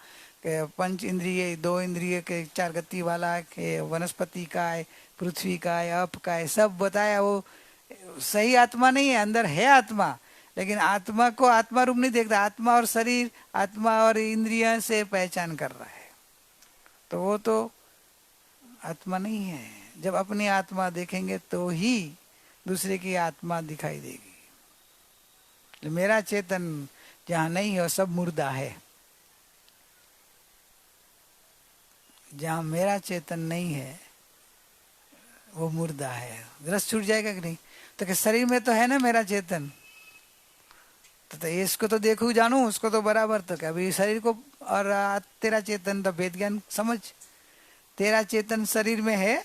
के 5 इंद्रिय 2 इंद्रिय के 4 गति वाला, के वनस्पति का है, पृथ्वी का है, अप का है, सब बताया। वो सही आत्मा नहीं है, अंदर है आत्मा, लेकिन आत्मा को आत्मा रूप नहीं देखता, आत्मा और शरीर, आत्मा और इंद्रिय से पहचान कर रहा है, तो वो तो आत्मा नहीं है। जब अपनी आत्मा देखेंगे तो ही दूसरे की आत्मा दिखाई देगी। तो मेरा चेतन जहाँ नहीं है वो सब मुर्दा है, जहाँ मेरा चेतन नहीं है वो मुर्दा है। रस छूट जाएगा कि नहीं? तो कि शरीर में तो है ना मेरा चेतन, तो इसको तो देखूं जानू, उसको तो बराबर, तो क्या अभी शरीर को और तेरा चेतन, तो वेद ज्ञान समझ, तेरा चेतन शरीर में है,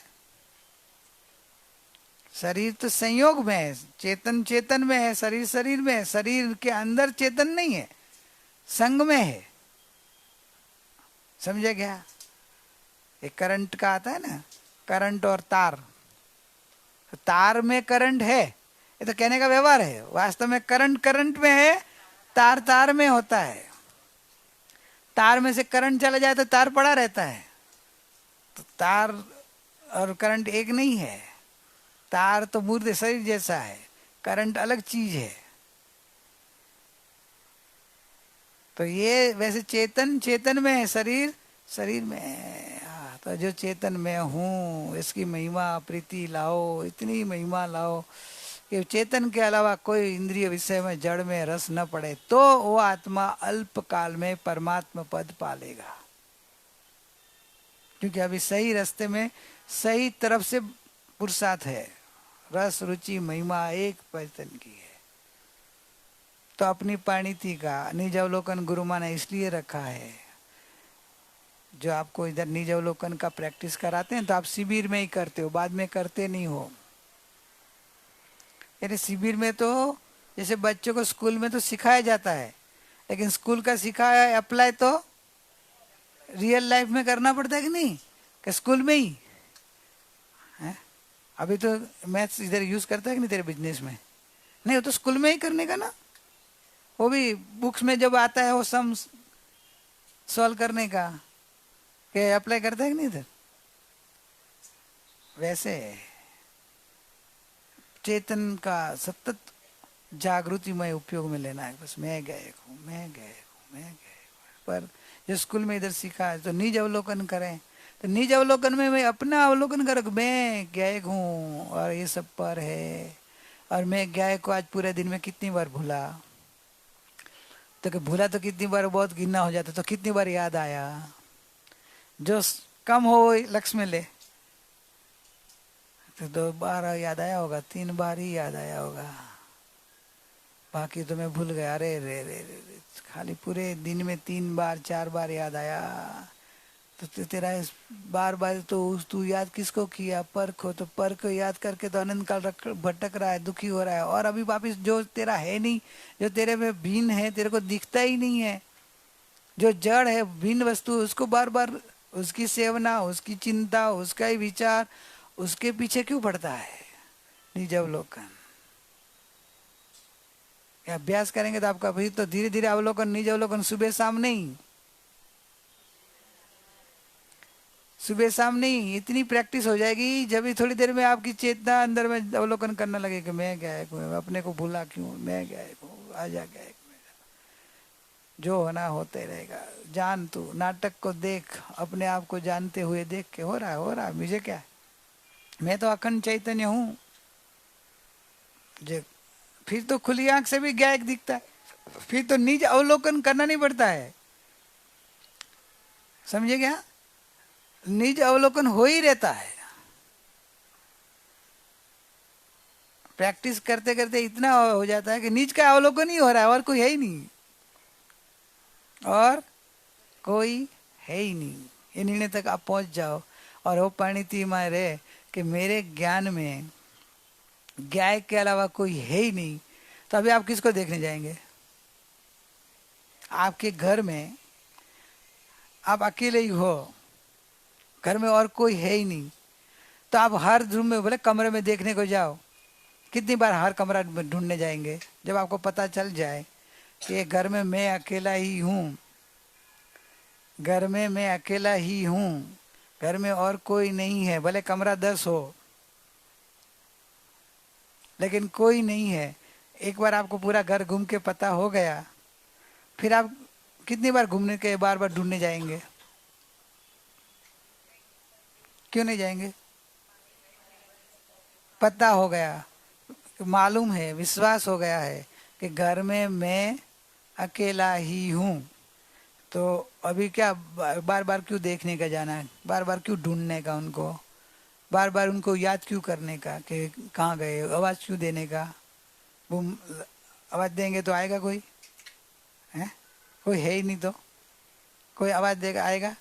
शरीर तो संयोग में है, चेतन चेतन में है, शरीर शरीर में है, शरीर के अंदर चेतन नहीं है, संग में है। समझे क्या? एक करंट का आता है ना, करंट और तार, तो तार में करंट है, ये तो कहने का व्यवहार है, वास्तव में करंट करंट में है, तार तार में होता है। तार में से करंट चला जाए तो तार पड़ा रहता है, तो तार और करंट एक नहीं है। तार तो मुर्दे शरीर जैसा है, करंट अलग चीज है। तो ये वैसे चेतन चेतन में है, शरीर शरीर में है। तो जो चेतन में हूँ, इसकी महिमा प्रीति लाओ, इतनी महिमा लाओ कि चेतन के अलावा कोई इंद्रिय विषय में जड़ में रस न पड़े, तो वो आत्मा अल्प काल में परमात्मा पद पालेगा। क्योंकि अभी सही रास्ते में, सही तरफ से पुरुषार्थ है, रस रुचि महिमा एक पैतन की है। तो अपनी पाणिति का निज अवलोकन गुरु माँ ने इसलिए रखा है, जो आपको इधर निज अवलोकन का प्रैक्टिस कराते हैं तो आप शिविर में ही करते हो, बाद में करते नहीं हो। यानी शिविर में तो जैसे बच्चों को स्कूल में तो सिखाया जाता है, लेकिन स्कूल का सिखाया अप्लाई तो रियल लाइफ में करना पड़ता है कि नहीं, कि स्कूल में ही है? अभी तो मैथ्स इधर यूज करता है कि नहीं तेरे बिजनेस में? नहीं, वो तो स्कूल में ही करने का ना, वो भी बुक्स में जब आता है वो सम सॉल्व करने का, के अप्लाई करता है कि नहीं इधर? वैसे चेतन का सतत जागृतिमय उपयोग में लेना है। बस मैं गायक हूँ, मैं गायक हूँ, मैं गायक हूँ। पर जो स्कूल में इधर सीखा है तो निज अवलोकन करें, तो निज अवलोकन में मैं अपना अवलोकन करूँ, मैं गायक हूँ और ये सब पर है, और मैं गायक को आज पूरे दिन में कितनी बार भूला, तो कि भूला तो कितनी बार बहुत गिनना हो जाता, तो कितनी बार याद आया। जो कम हो लक्ष्य में ले, तो 2 बार याद आया होगा, 3 बार ही याद आया होगा, बाकी तो मैं भूल गया। अरे रे रे रे, खाली पूरे दिन में 3 बार 4 बार याद आया, तो तेरा बार बार तो तू याद किसको किया? परख हो, तो परख याद करके तो अनंत काल भटक रहा है, दुखी हो रहा है। और अभी वापिस जो तेरा है नहीं, जो तेरे में भिन्न है, तेरे को दिखता ही नहीं है, जो जड़ है भिन्न वस्तु, उसको बार बार उसकी सेवना, उसकी चिंता, उसका ही विचार, उसके पीछे क्यों पड़ता है? निज अवलोकन अभ्यास करेंगे तो आपका फिर तो धीरे धीरे अवलोकन, निज अवलोकन सुबह शाम नहीं, सुबह शाम नहीं, इतनी प्रैक्टिस हो जाएगी जब भी थोड़ी देर में आपकी चेतना अंदर में अवलोकन करने लगे कि मैं गायक हूँ, अपने को भूला क्यों, मैं गायक हूँ, आजा गायक मेरा, जो होना होते रहेगा। जान तू नाटक को देख, अपने आप को जानते हुए देख के हो रहा है, मुझे क्या है, मैं तो अखंड चैतन्य हूँ। जो फिर तो खुली आंख से भी गायक दिखता है, फिर तो निज अवलोकन करना नहीं पड़ता है, समझे क्या? निज अवलोकन हो ही रहता है। प्रैक्टिस करते करते इतना हो जाता है कि निज का अवलोकन ही हो रहा है, और कोई है ही नहीं, और कोई है ही नहीं। ये निर्णय तक आप पहुंच जाओ और वो परिणति में रहे कि मेरे ज्ञान में गायक के अलावा कोई है ही नहीं, तो अभी आप किसको देखने जाएंगे? आपके घर में आप अकेले ही हो, घर में और कोई है ही नहीं, तो आप हर रूम में, बोले कमरे में देखने को जाओ, कितनी बार हर कमरा ढूंढने जाएंगे? जब आपको पता चल जाए कि घर में मैं अकेला ही हूँ, घर में मैं अकेला ही हूँ, घर में और कोई नहीं है, भले कमरा 10 हो लेकिन कोई नहीं है, एक बार आपको पूरा घर घूम के पता हो गया, फिर आप कितनी बार घूमने के बार बार ढूंढने जाएंगे? क्यों नहीं जाएंगे? पता हो गया, मालूम है, विश्वास हो गया है कि घर में मैं अकेला ही हूँ, तो अभी क्या बार बार क्यों देखने का जाना है, बार बार क्यों ढूंढने का उनको, बार बार उनको याद क्यों करने का कि कहाँ गए, आवाज़ क्यों देने का? वो आवाज़ देंगे तो आएगा कोई है? कोई है ही नहीं, तो कोई आवाज़ देगा आएगा?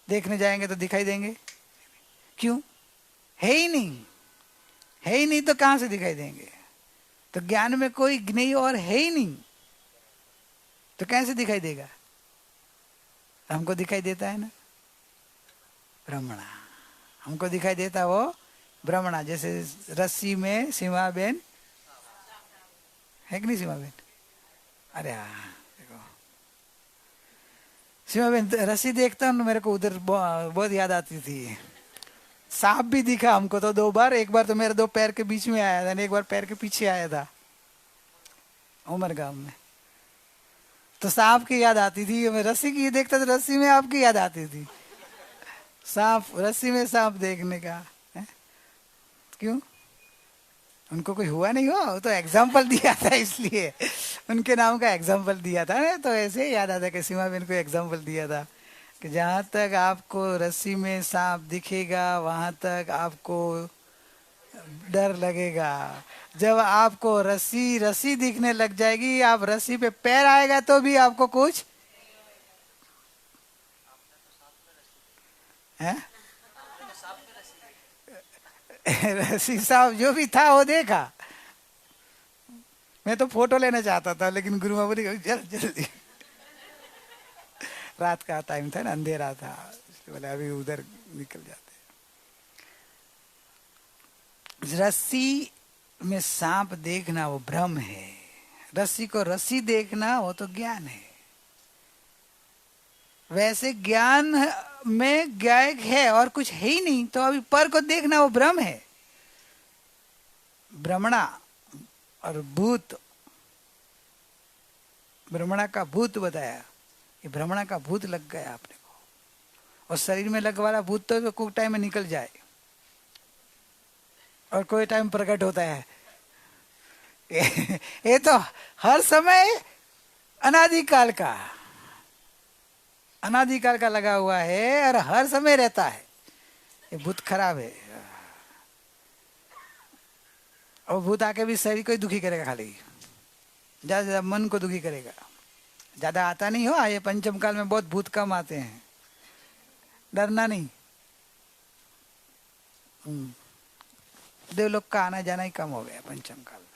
देखने जाएंगे तो दिखाई देंगे, क्यों? है ही नहीं, है ही नहीं तो कहाँ से दिखाई देंगे? तो ज्ञान में कोई नहीं और है ही नहीं, तो कैसे दिखाई देगा? हमको दिखाई देता है ना ब्रह्मणा, हमको दिखाई देता वो ब्रह्मणा। जैसे रस्सी में सीमा बेन है कि नहीं? सीमा बेन, अरे हाँ देखो, सीमा बेन रस्सी देखता हूँ मेरे को उधर बहुत याद आती थी। सांप भी दिखा हमको तो 2 बार, एक बार तो मेरे 2 पैर के बीच में आया था, एक बार पैर के पीछे आया था उमरगांव में, तो सांप की याद आती थी। मैं रस्सी की देखता तो रस्सी में आपकी याद आती थी, सांप, रस्सी में सांप देखने का है? क्यों? उनको कोई हुआ नहीं हो, तो एग्जाम्पल दिया था इसलिए उनके नाम का एग्जाम्पल दिया था ना, तो ऐसे ही याद आता कि सीमा बेन को एग्जाम्पल दिया था कि जहाँ तक आपको रस्सी में सांप दिखेगा वहां तक आपको डर लगेगा। जब आपको रस्सी दिखने लग जाएगी, आप रस्सी पे पैर आएगा तो भी आपको कुछ है? रस्सी सांप जो भी था वो देखा। मैं तो फोटो लेना चाहता था, लेकिन गुरु माँ बोली जल्दी रात का टाइम था ना, अंधेरा था, बोले अभी उधर निकल जाते। रस्सी में सांप देखना वो भ्रम है, रस्सी को रस्सी देखना वो तो ज्ञान है। वैसे ज्ञान में गायक है और कुछ है ही नहीं, तो अभी पर को देखना वो भ्रम है। भ्रमणा और भूत, भ्रमणा का भूत बताया, ये भ्रमणा का भूत लग गया आपने को, और शरीर में लग वाला भूत तो कुछ टाइम में निकल जाए और कोई टाइम प्रकट होता है। ये तो हर समय अनादिकाल का लगा हुआ है और हर समय रहता है। ये भूत खराब है, और भूत आके भी शरीर को ही दुखी करेगा, खाली ज्यादा ज्यादा मन को दुखी करेगा। ज्यादा आता नहीं हो, ये पंचम काल में बहुत भूत कम आते हैं, डरना नहीं। देवलोक का आना जाना ही कम हो गया पंचम काल में।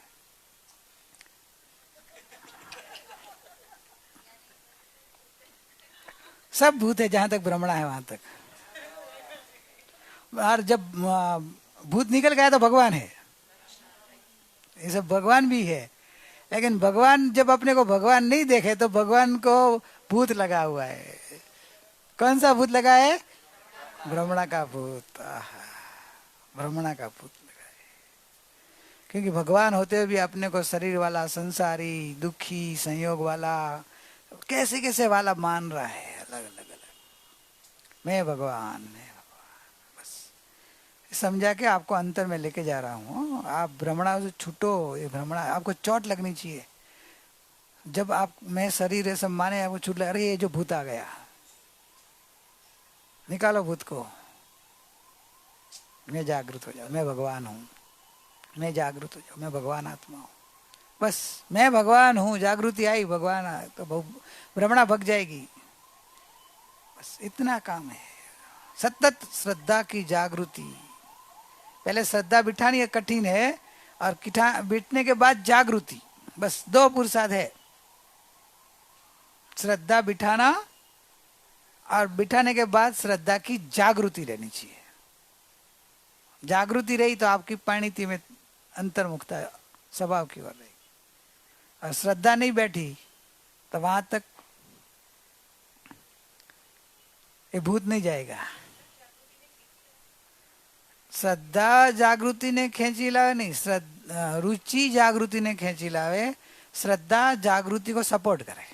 सब भूत है, जहां तक भ्रमणा है वहां तक। और जब भूत निकल गया तो भगवान है, ये सब भगवान भी है। लेकिन भगवान जब अपने को भगवान नहीं देखे तो भगवान को भूत लगा हुआ है। कौन सा भूत लगा है? भ्रमणा का भूत। भ्रमणा का भूत लगा है। क्योंकि भगवान होते हुए भी अपने को शरीर वाला, संसारी, दुखी, संयोग वाला, कैसे कैसे वाला मान रहा है, अलग अलग अलग। मैं भगवान, मैं भगवान, बस समझा के आपको अंतर में लेके जा रहा हूँ। आप भ्रमणा से छूटो। ये भ्रमणा आपको चोट लगनी चाहिए। जब आप मैं शरीर है सब माने, आपको छूट लग, अरे ये जो भूत आ गया, निकालो भूत को। मैं जागृत हो जाऊं, मैं भगवान हूँ। मैं जागृत हो जाऊं, मैं भगवान आत्मा हूँ। बस मैं भगवान हूँ, जागृति आई, भगवान आए तो भ्रमणा भग जाएगी। बस इतना काम है। सतत श्रद्धा की जागृति। पहले श्रद्धा बिठानी है, कठिन है, और बिठने के बाद जागृति। बस दो पुरुषार्थ है, श्रद्धा बिठाना और बिठाने के बाद श्रद्धा की जागृति रहनी चाहिए। जागृति रही तो आपकी परिणति में अंतर्मुखता स्वभाव की ओर रही, और श्रद्धा नहीं बैठी तो वहां तक ये भूत नहीं जाएगा। श्रद्धा जागृति ने खेची लावे नहीं, रुचि जागृति ने खेची लावे। श्रद्धा जागृति को सपोर्ट करे।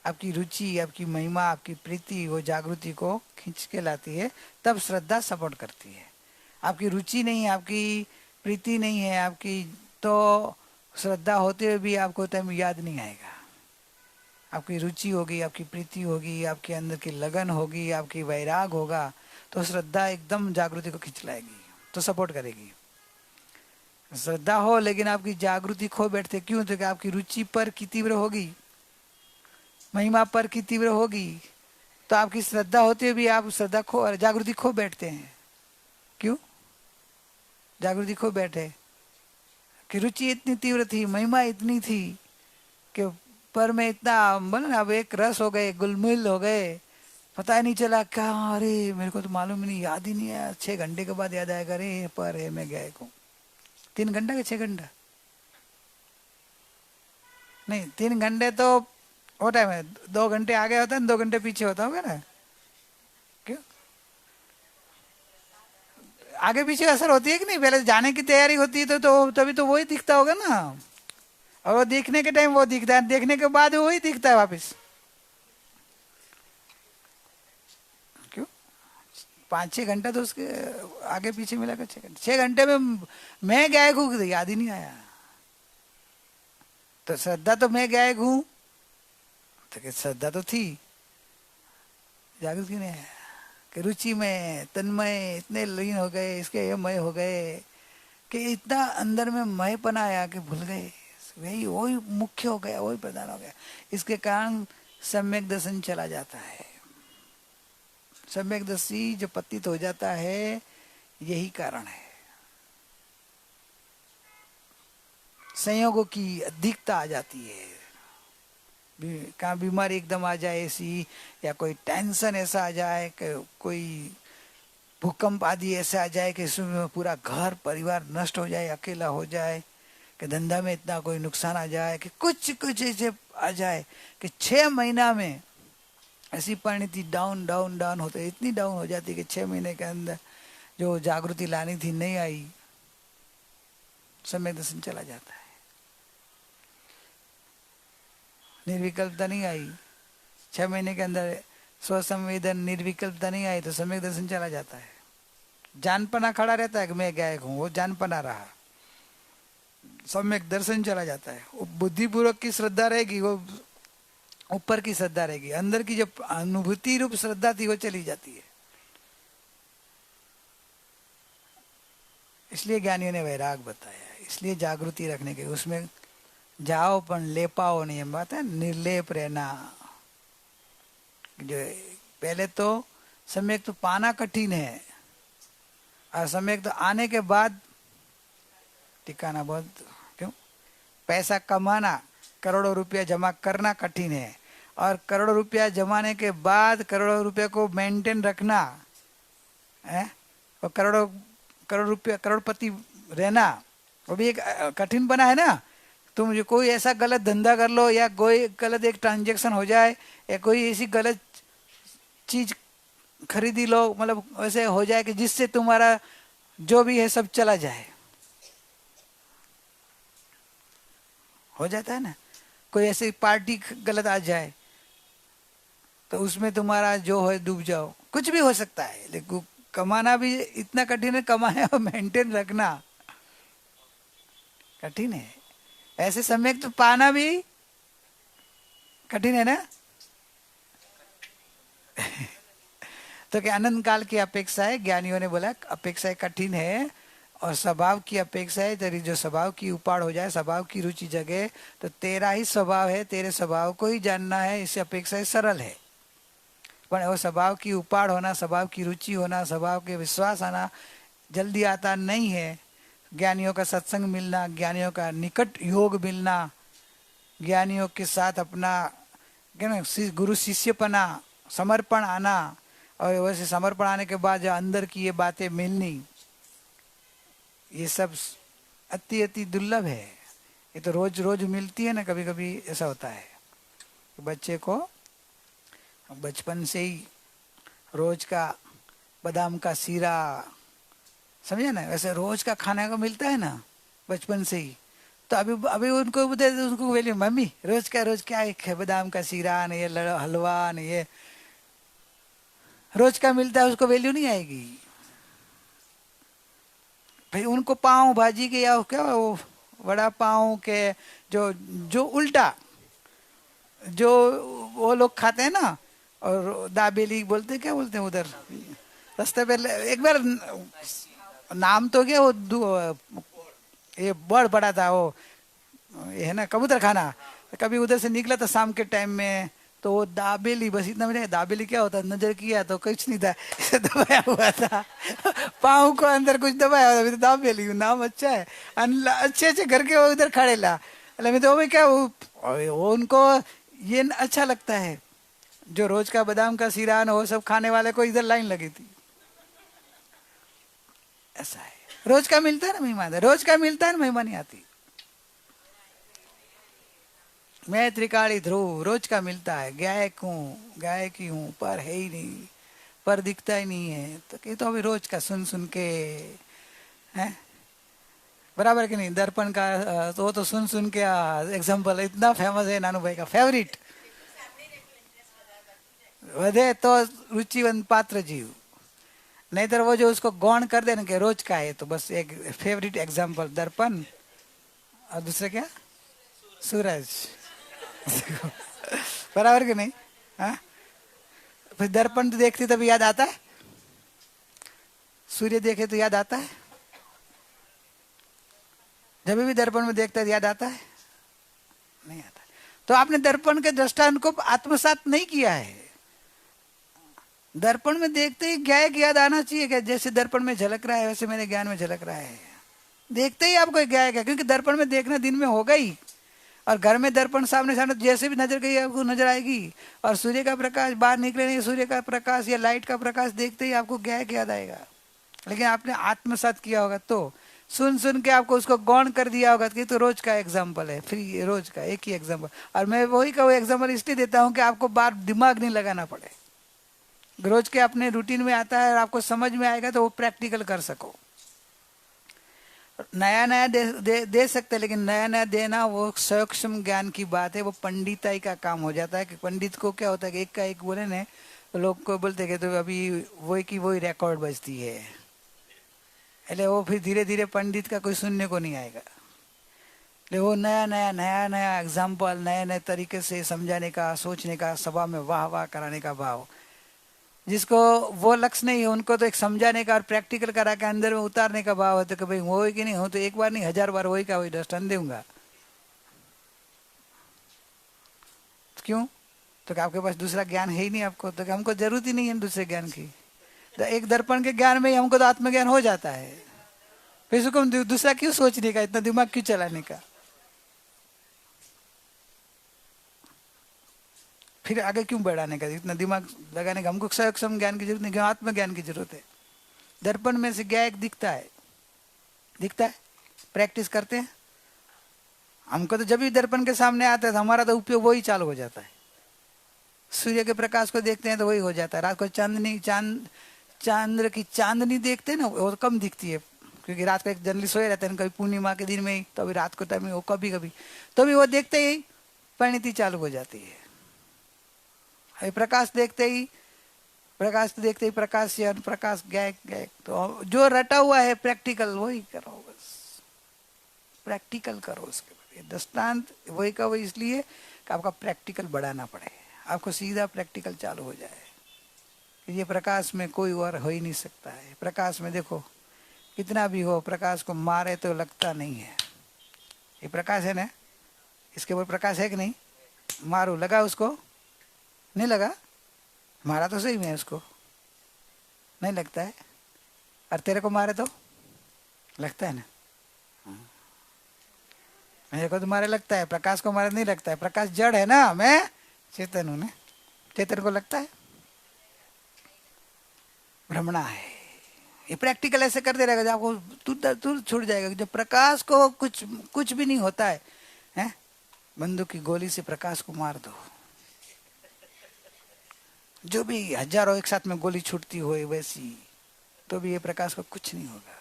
आपकी रुचि, आपकी महिमा, आपकी प्रीति वो जागृति को खींच के लाती है, तब श्रद्धा सपोर्ट करती है। आपकी रुचि नहीं है, आपकी प्रीति नहीं है आपकी, तो श्रद्धा होते हुए भी आपको टाइम याद नहीं आएगा। आपकी रुचि होगी, आपकी प्रीति होगी, आपके अंदर की लगन होगी, आपकी वैराग होगा, तो श्रद्धा एकदम जागृति को खींच लाएगी, तो सपोर्ट करेगी। श्रद्धा हो लेकिन आपकी जागृति खो बैठते, क्यों? तो कि आपकी रुचि पर की तीव्र होगी, महिमा पर की तीव्र होगी, तो आपकी श्रद्धा होती हुए भी आप श्रद्धा खो, जागृति खो बैठते हैं। क्यों जागृति खो बैठे? कि रुचि इतनी तीव्र थी, महिमा इतनी थी कि पर में इतना बोले, अब एक रस हो गए, गुलमिल हो गए, पता ही नहीं चला क्या। अरे मेरे को तो मालूम ही नहीं, याद ही नहीं आया। 6 घंटे के बाद याद आएगा, अरे पर है मैं गया हूँ। 3 घंटा के 6 घंटा नहीं, 3 घंटे तो वो टाइम है, 2 घंटे आगे होता है, 2 घंटे पीछे होता होगा ना। क्यों आगे पीछे असर होती है कि नहीं? पहले जाने की तैयारी होती है तो तभी तो वही दिखता होगा ना। और वो देखने के टाइम वो दिखता है, देखने के बाद वही दिखता है वापस। क्यों 5-6 घंटा तो उसके आगे पीछे मिलाकर 6 घंटे। 6 घंटे में मैं गायक हूँ याद ही नहीं आया। तो श्रद्धा तो मैं गायक हूँ, तो श्रद्धा तो थी, जागृत क्यों नहीं है? कि रुचि में तन्मय इतने लीन हो गए, इसके ये मय हो गए कि इतना अंदर में मय पना आया कि भूल गए, वही मुख्य हो गया, वही प्रधान हो गया। इसके कारण सम्यक दर्शन चला जाता है। सम्यक दर्शी जो पतित हो जाता है, यही कारण है। संयोगों की अधिकता आ जाती है। कहाँ बीमारी एकदम आ जाए ऐसी, या कोई टेंशन ऐसा आ जाए, कि कोई भूकंप आदि ऐसा आ जाए कि इसमें पूरा घर परिवार नष्ट हो जाए, अकेला हो जाए, कि धंधा में इतना कोई नुकसान आ जाए, कि कुछ ऐसे आ जाए कि 6 महीना में ऐसी परिणति डाउन डाउन डाउन होते, इतनी डाउन हो जाती कि 6 महीने के अंदर जो जागृति लानी थी नहीं आई, सम्यक दर्शन चला जाता है। निर्विकल्पता नहीं आई, 6 महीने के अंदर स्वसंवेदन निर्विकल्पता नहीं आई, तो सम्यक दर्शन चला जाता है। जानपना खड़ा रहता है कि मैं गायक हूं, वो जानपना रहा, सम्यक दर्शन चला जाता है। वो बुद्धिपूर्वक की श्रद्धा रहेगी, वो ऊपर की श्रद्धा रहेगी, अंदर की जो अनुभूति रूप श्रद्धा थी वो चली जाती है। इसलिए ज्ञानियों ने वैराग बताया, इसलिए जागृति रखने के, उसमें जाओ पर ले पाओ नहीं, बात है निर्लेप रहना। जो पहले तो सम्यक तो पाना कठिन है, और सम्यक तो आने के बाद टिकाना बहुत। क्यों? पैसा कमाना, करोड़ों रुपया जमा करना कठिन है, और करोड़ों रुपया जमाने के बाद करोड़ों रुपया को मेंटेन रखना है, और करोड़ रुपया करोड़पति रहना, वो भी एक कठिन बना है ना। तुम जो कोई ऐसा गलत धंधा कर लो या कोई गलत एक ट्रांजैक्शन हो जाए या कोई ऐसी गलत चीज खरीदी लो, मतलब वैसे हो जाए कि जिससे तुम्हारा जो भी है सब चला जाए, हो जाता है ना। कोई ऐसी पार्टी गलत आ जाए तो उसमें तुम्हारा जो है डूब जाओ, कुछ भी हो सकता है। लेकिन कमाना भी इतना कठिन है, कमाया और मेंटेन रखना कठिन है। ऐसे समय तो पाना भी कठिन है ना। तो क्या अनंत काल की अपेक्षा है, ज्ञानियों ने बोला अपेक्षा कठिन है और स्वभाव की अपेक्षा है। तेरी जो स्वभाव की उपाड़ हो जाए, स्वभाव की रुचि जगे, तो तेरा ही स्वभाव है, तेरे स्वभाव को ही जानना है, इससे अपेक्षा है सरल है। पर वो स्वभाव की उपाड़ होना, स्वभाव की रुचि होना, स्वभाव के विश्वास आना जल्दी आता नहीं है। ज्ञानियों का सत्संग मिलना, ज्ञानियों का निकट योग मिलना, ज्ञानियों के साथ अपना गुरु शिष्यपना, समर्पण आना, और वैसे समर्पण आने के बाद जो अंदर की ये बातें मिलनी, ये सब अति अति दुर्लभ है। ये तो रोज रोज मिलती है ना, कभी कभी ऐसा होता है बच्चे को बचपन से ही रोज का बादाम का सीरा, समझे ना, वैसे रोज का खाने को मिलता है ना बचपन से ही। तो अभी उनको उनको वैल्यू, मम्मी रोज क्या है, बादाम का सीरा न ये हलवा न ये रोज का मिलता है, उसको वैल्यू नहीं आएगी भाई। उनको पाव भाजी के या क्या वो वड़ा पाव के जो जो उल्टा जो वो लोग खाते हैं ना, और दाबेली बोलते, क्या बोलते हैं उधर रास्ते पे, एक बार नाम तो क्या वो ये बड़ा था वो, ये है ना कबूतर खाना। कभी उधर से निकला था शाम के टाइम में, तो वो दाबेली, बस इतना मैंने दाबेली क्या होता है नजर किया तो कुछ नहीं था, दबाया हुआ था पाँव को अंदर कुछ दबाया हुआ था, दाबेली नाम अच्छा है, अच्छे अच्छे घर के वो उधर खड़े ला, मैं तो वो क्या वो उनको ये अच्छा लगता है। जो रोज का बादाम का सीरा वो सब खाने वाले को इधर लाइन लगी थी। ऐसा है, रोज का मिलता है ना मेहमान, रोज का मिलता है ना मेहमान नहीं आती। मैं त्रिकाली ध्रुव रोज का मिलता है, गायक हूँ, गायकी हूँ, पर है ही नहीं, पर दिखता ही नहीं है। तो ये तो अभी रोज का सुन के है, बराबर कि नहीं। दर्पण का तो वो तो सुन के एग्जाम्पल इतना फेमस है, नानू भाई का फेवरेट। वधे तो रुचिवंत पात्र जीव, नहीं तो वो जो उसको गौण कर देना कि रोज का है, तो बस एक फेवरेट एग्जाम्पल दर्पण, और दूसरे क्या सूरज बराबर कि नहीं। हाँ, फिर दर्पण तो देखते तभी याद आता है, सूर्य देखे तो याद आता है, जब भी दर्पण में देखता है याद आता है, नहीं आता। तो आपने दर्पण के दृष्टांत को आत्मसात नहीं किया है। दर्पण में देखते ही गायक याद आना चाहिए कि जैसे दर्पण में झलक रहा है वैसे मेरे ज्ञान में झलक रहा है। देखते ही आपको गायक है, क्योंकि दर्पण में देखना दिन में होगा ही, और घर में दर्पण सामने सामने जैसे भी नजर गई आपको नजर आएगी। और सूर्य का प्रकाश बाहर निकले नहीं, सूर्य का प्रकाश या लाइट का प्रकाश देखते ही आपको गायक याद आएगा। लेकिन आपने आत्मसात किया होगा, तो सुन के आपको उसको गौण कर दिया होगा कि तो रोज का एग्जाम्पल है, फिर रोज का एक ही एग्जाम्पल। और मैं वही का वो एग्जाम्पल इसलिए देता हूँ कि आपको बार दिमाग नहीं लगाना पड़े, रोज के अपने रूटीन में आता है और आपको समझ में आएगा तो वो प्रैक्टिकल कर सको। नया नया दे सकते, लेकिन नया नया देना वो सूक्ष्म ज्ञान की बात है, वो पंडिताई का काम हो जाता है। कि पंडित को क्या होता है कि एक का एक बोले ना, तो लोग को बोलते कि तो अभी वही की वही रिकॉर्ड बजती है, इसलिए वो फिर धीरे धीरे पंडित का कोई सुनने को नहीं आएगा। लेकिन वो नया नया एग्जाम्पल, नए नए तरीके से समझाने का, सोचने का, सभा में वाह वाह कराने का भाव, जिसको वो लक्ष्य नहीं है उनको तो एक समझाने का और प्रैक्टिकल करा के अंदर में उतारने का भाव होता है कि भाई हो कि नहीं हो, तो एक बार नहीं 1000 बार वही का वही दृष्टांत दूंगा। क्यों? तो आपके पास दूसरा ज्ञान है ही नहीं आपको, तो हमको जरूरत ही नहीं है दूसरे ज्ञान की। तो एक दर्पण के ज्ञान में ही हमको तो आत्मज्ञान हो जाता है, फिर उसको दूसरा क्यों सोचने का, इतना दिमाग क्यों चलाने का, फिर आगे क्यों बढ़ाने का, इतना दिमाग लगाने का। हमको सूक्ष्म ज्ञान की जरूरत नहीं, क्यों आत्मज्ञान की जरूरत है। दर्पण में से गायक दिखता है, प्रैक्टिस करते हैं हमको तो जब भी दर्पण के सामने आता है तो हमारा तो उपयोग वही चालू हो जाता है। सूर्य के प्रकाश को देखते हैं तो वही हो जाता है। रात को चांद्र की चांदनी देखते हैं ना, वो कम दिखती है क्योंकि रात को एक जनरली सोए रहते हैं, कभी पूर्णिमा के दिन में ही, तो अभी रात को टाइम में वो कभी कभी, तो भी वो देखते ही परिणति चालू हो जाती है। अभी प्रकाश देखते ही प्रकाश से प्रकाश गए। तो जो रटा हुआ है प्रैक्टिकल वही करो, बस प्रैक्टिकल करो। उसके बाद दृष्टांत वही का वही इसलिए कि आपका प्रैक्टिकल बढ़ाना पड़े, आपको सीधा प्रैक्टिकल चालू हो जाए। ये प्रकाश में कोई और हो ही नहीं सकता है। प्रकाश में देखो कितना भी हो, प्रकाश को मारे तो लगता नहीं है। ये प्रकाश है ना, इसके ऊपर प्रकाश है कि नहीं? मारो, लगा उसको? नहीं लगा? मारा तो सही में उसको, नहीं लगता है। और तेरे को मारे तो लगता है ना? मेरे को तो मारे लगता है, प्रकाश को मारे नहीं लगता है। प्रकाश जड़ है ना, मैं चेतन हूं ना। चेतन को लगता है भ्रमणा है। ये प्रैक्टिकल ऐसे करते रहेगा, जब आपको तुरंत छूट जाएगा। जब प्रकाश को कुछ भी नहीं होता है, हैं? बंदूक की गोली से प्रकाश को मार दो, जो भी हजारों एक साथ में गोली छूटती हो वैसी, तो भी ये प्रकाश को कुछ नहीं होगा।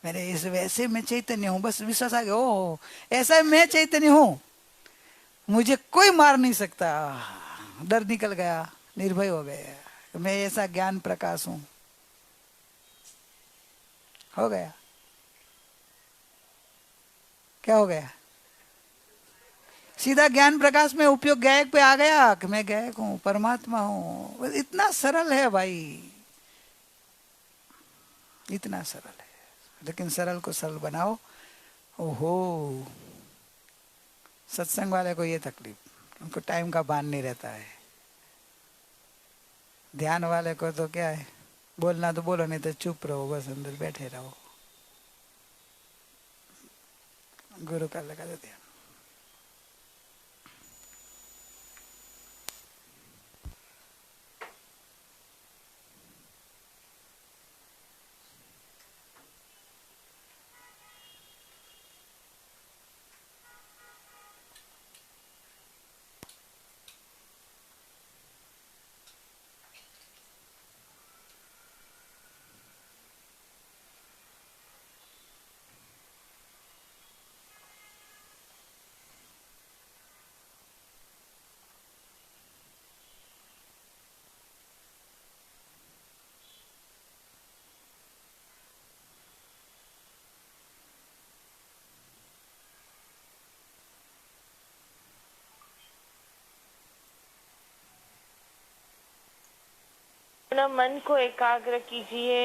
मेरे इस वैसे मैं चैतन्य हूं, बस विश्वास आ गया, ओ ऐसा मैं चैतन्य हूं, मुझे कोई मार नहीं सकता। डर निकल गया, निर्भय हो गया, मैं ऐसा ज्ञान प्रकाश हूं। हो गया, क्या हो गया? सीधा ज्ञान प्रकाश में उपयोग गायक पे आ गया कि मैं गायक हूं, परमात्मा हूं। इतना सरल है भाई, इतना सरल है। लेकिन सरल को सरल बनाओ। ओहो, सत्संग वाले को ये तकलीफ, उनको टाइम का भान नहीं रहता है। ध्यान वाले को तो क्या है, बोलना तो बोलो, नहीं तो चुप रहो, बस अंदर बैठे रहो। गुरु का लगा दो ध्यान। अपना मन को एकाग्र कीजिए।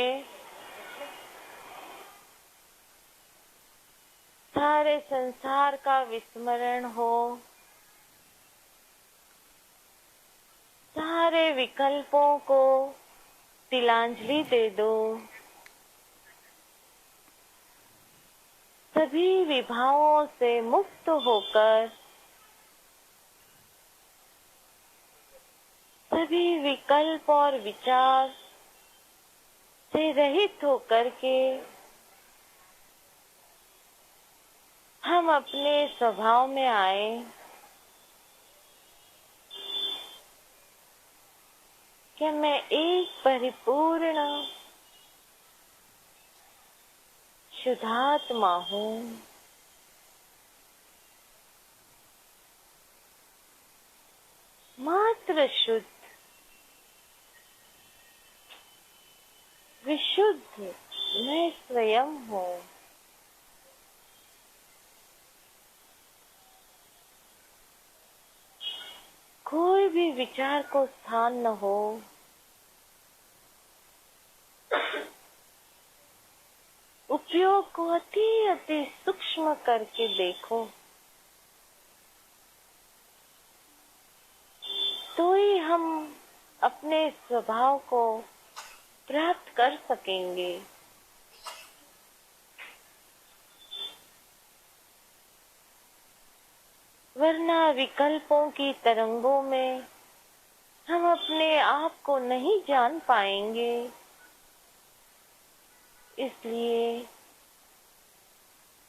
सारे संसार का विस्मरण हो, सारे विकल्पों को तिलांजलि दे दो, सभी विभावों से मुक्त होकर, सभी विकल्प और विचार से रहित होकर के हम अपने स्वभाव में आए। कि मैं एक परिपूर्ण शुद्धात्मा हूँ। मात्र शुद्ध, विशुद्ध मैं स्वयं हूँ। कोई भी विचार को स्थान न हो। उपयोग को अति सूक्ष्म करके देखो, तो ही हम अपने स्वभाव को प्राप्त कर सकेंगे। वरना विकल्पों की तरंगों में हम अपने आप को नहीं जान पाएंगे। इसलिए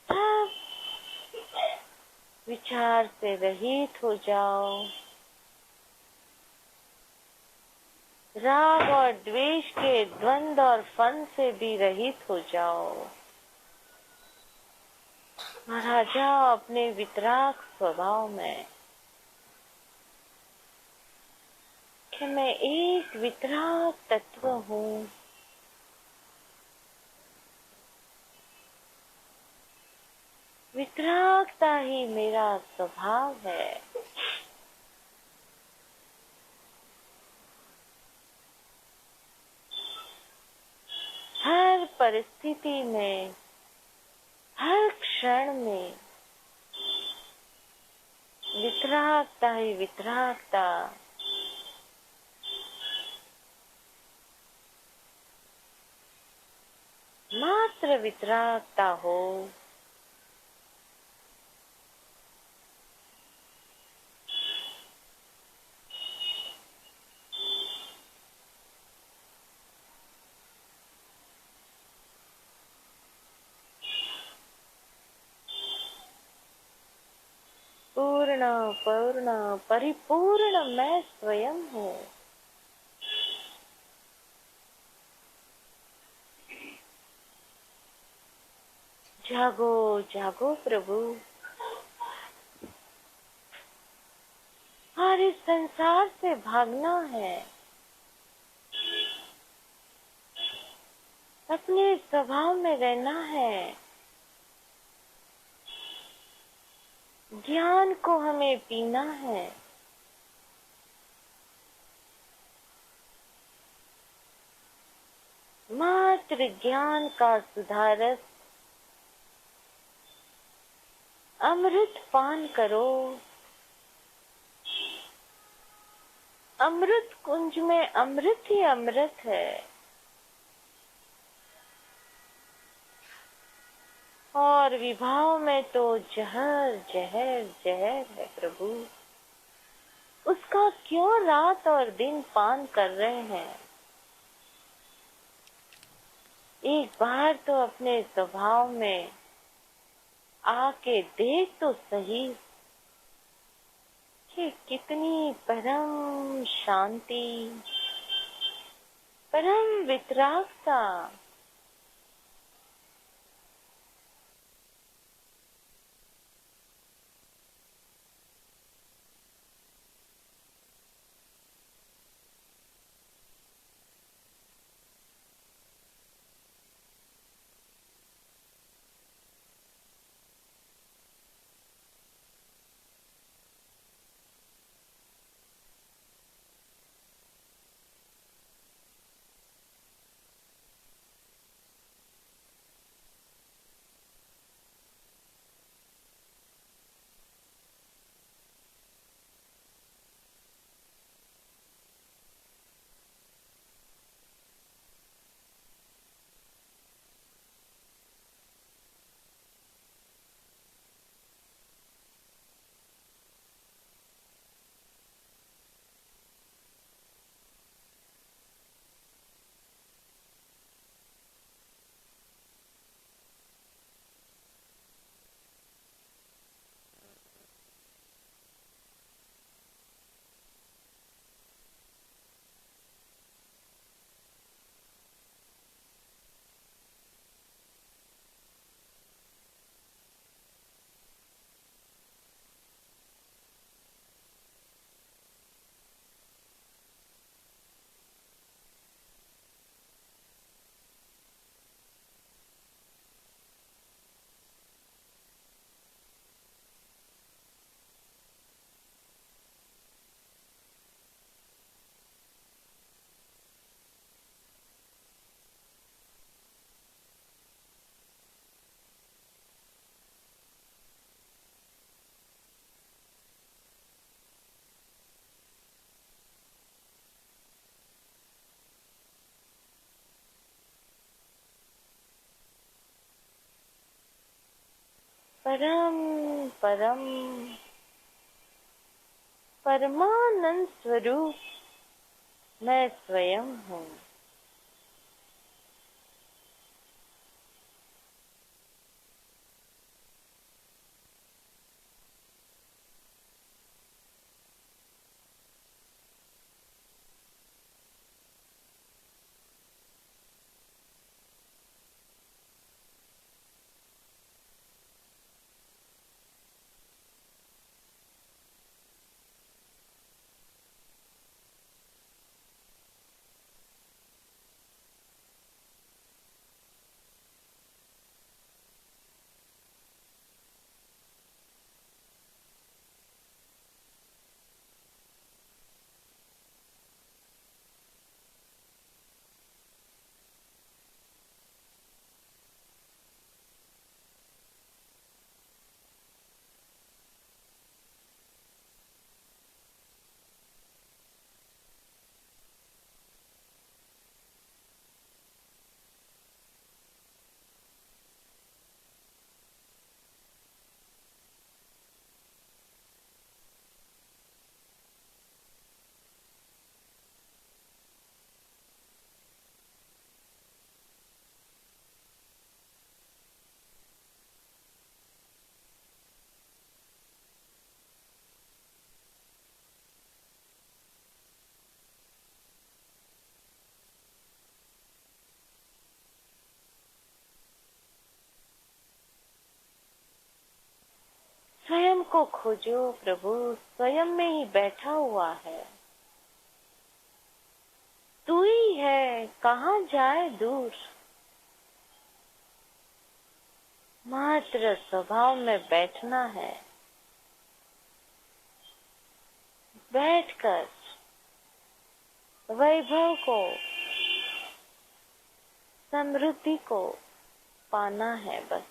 सब विचार से रहित हो जाओ। राग और द्वेष के द्वंद और फन से भी रहित हो जाओ और आ जाओ अपने वितराग स्वभाव में कि मैं एक वितराग तत्व हूँ। वितरागता ही मेरा स्वभाव है। हर परिस्थिति में, हर क्षण में वितरागता ही वितरागता। मात्र वितरागता हो। पूर्ण पूर्ण परिपूर्ण मैं स्वयं हूँ। जागो जागो प्रभु, और इस संसार से भागना है। अपने स्वभाव में रहना है। ज्ञान को हमें पीना है। मात्र ज्ञान का सुधारस अमृत पान करो। अमृत कुंज में अमृत ही अमृत है और विभाव में तो जहर जहर जहर है प्रभु। उसका क्यों रात और दिन पान कर रहे हैं? एक बार तो अपने स्वभाव में आके देख तो सही कि कितनी परम शांति, परम वितरागता। परम परम परमानंद स्वरूप मैं स्वयं हूँ। को खोजो, प्रभु स्वयं में ही बैठा हुआ है। तू ही है, कहाँ जाए दूर। मात्र स्वभाव में बैठना है, बैठकर वैभव को, समृद्धि को पाना है बस।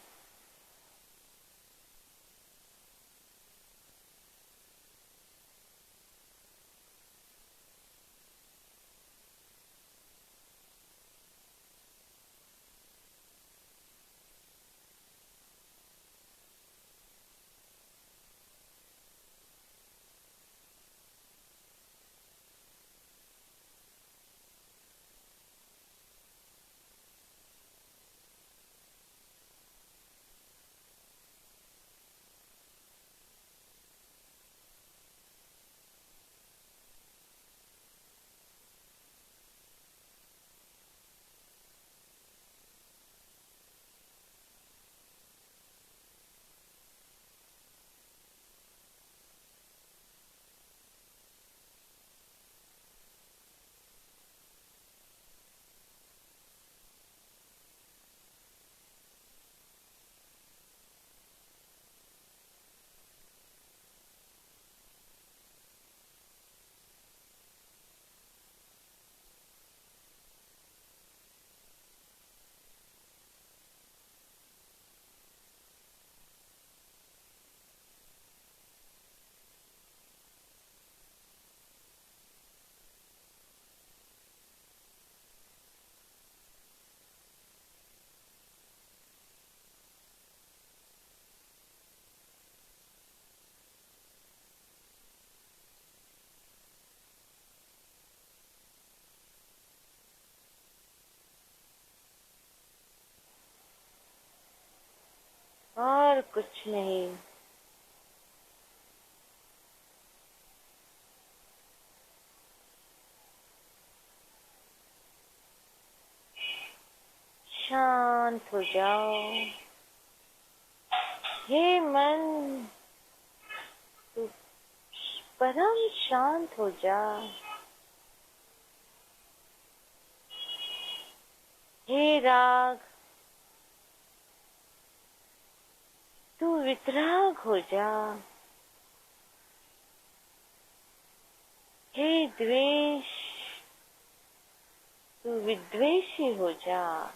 और कुछ नहीं। शांत हो जाओ। हे मन, तू परम शांत हो जा। हे राग, तू वितराग हो जा। हे द्वेष, तू विद्वेषी हो जा।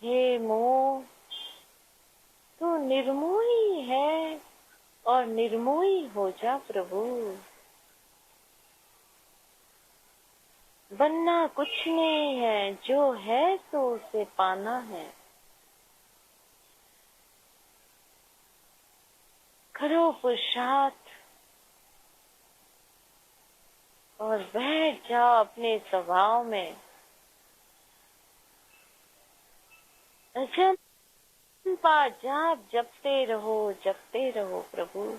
हे मोह, तू निर्मोही है और निर्मोही हो जा प्रभु। बनना कुछ नहीं है, जो है तो उसे पाना है। करो पुरुषार्थ और बैठ जाओ अपने स्वभाव में। अजंपा जाप जपते रहो प्रभु।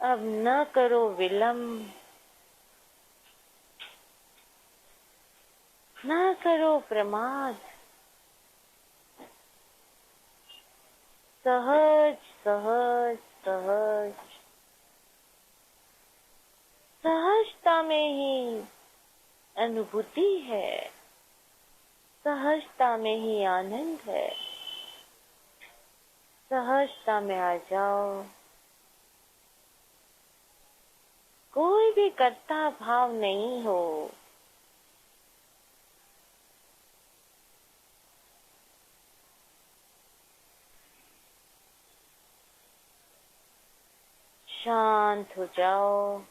अब न करो विलंब, न करो प्रमाद, सहज सहज सहज, सहजता में ही अनुभूति है, सहजता में ही आनंद है। सहजता में आ जाओ। कोई भी कर्ता भाव नहीं हो। शांत हो जाओ।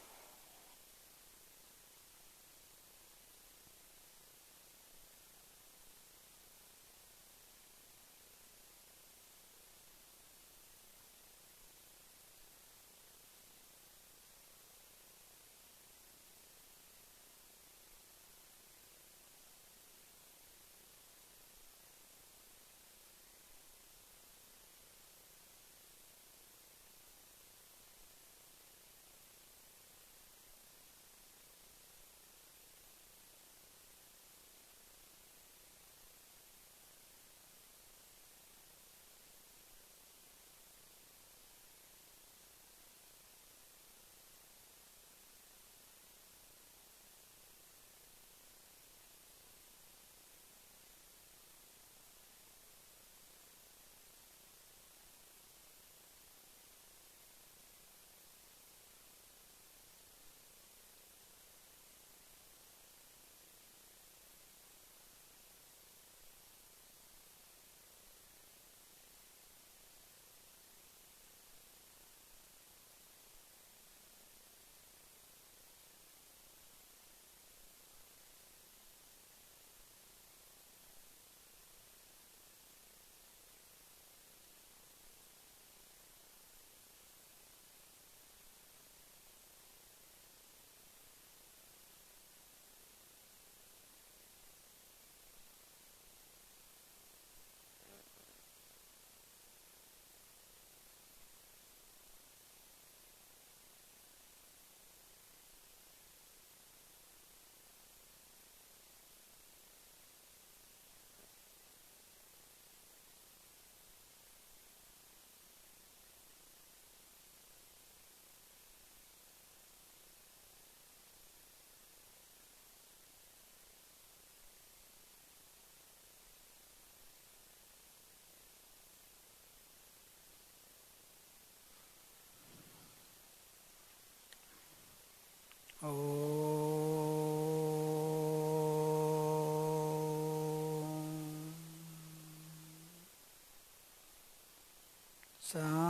शांति।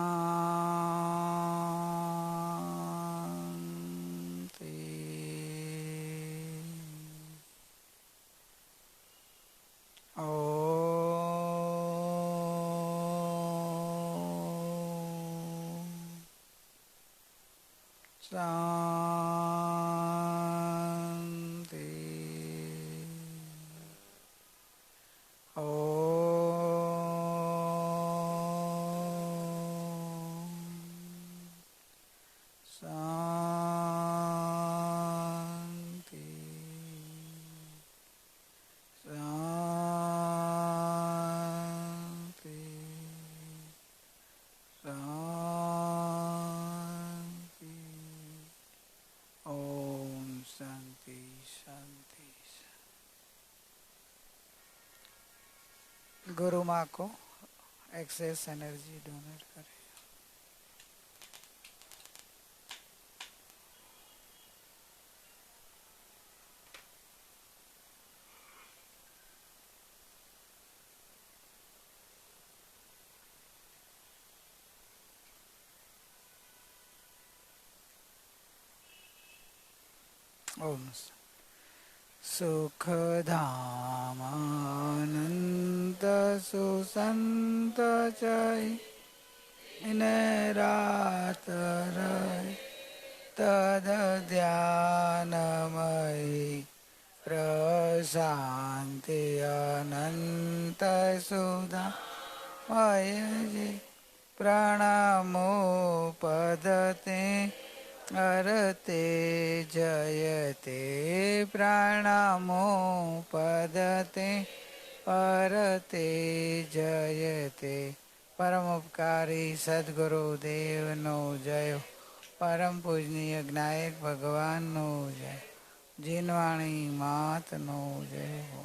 शांति। शांति। शांति। शांति। ओम शांति शांति। गुरु माँ को एक्सेस एनर्जी डोनेट करें। ओम सुख धाम अनंत सुसंत जय इन रात रहे तद ध्यानमयी प्रशांति अनंत सुधा मय जे प्रणामो पदते અરતે જયતે પ્રણમો પદતે પરતે જયતે પરમ ઉપકારી સદગુરુ દેવનો જય પરમ પૂજનીય જ્ઞાયક ભગવાનનો જય જીનવાણી માતનો જય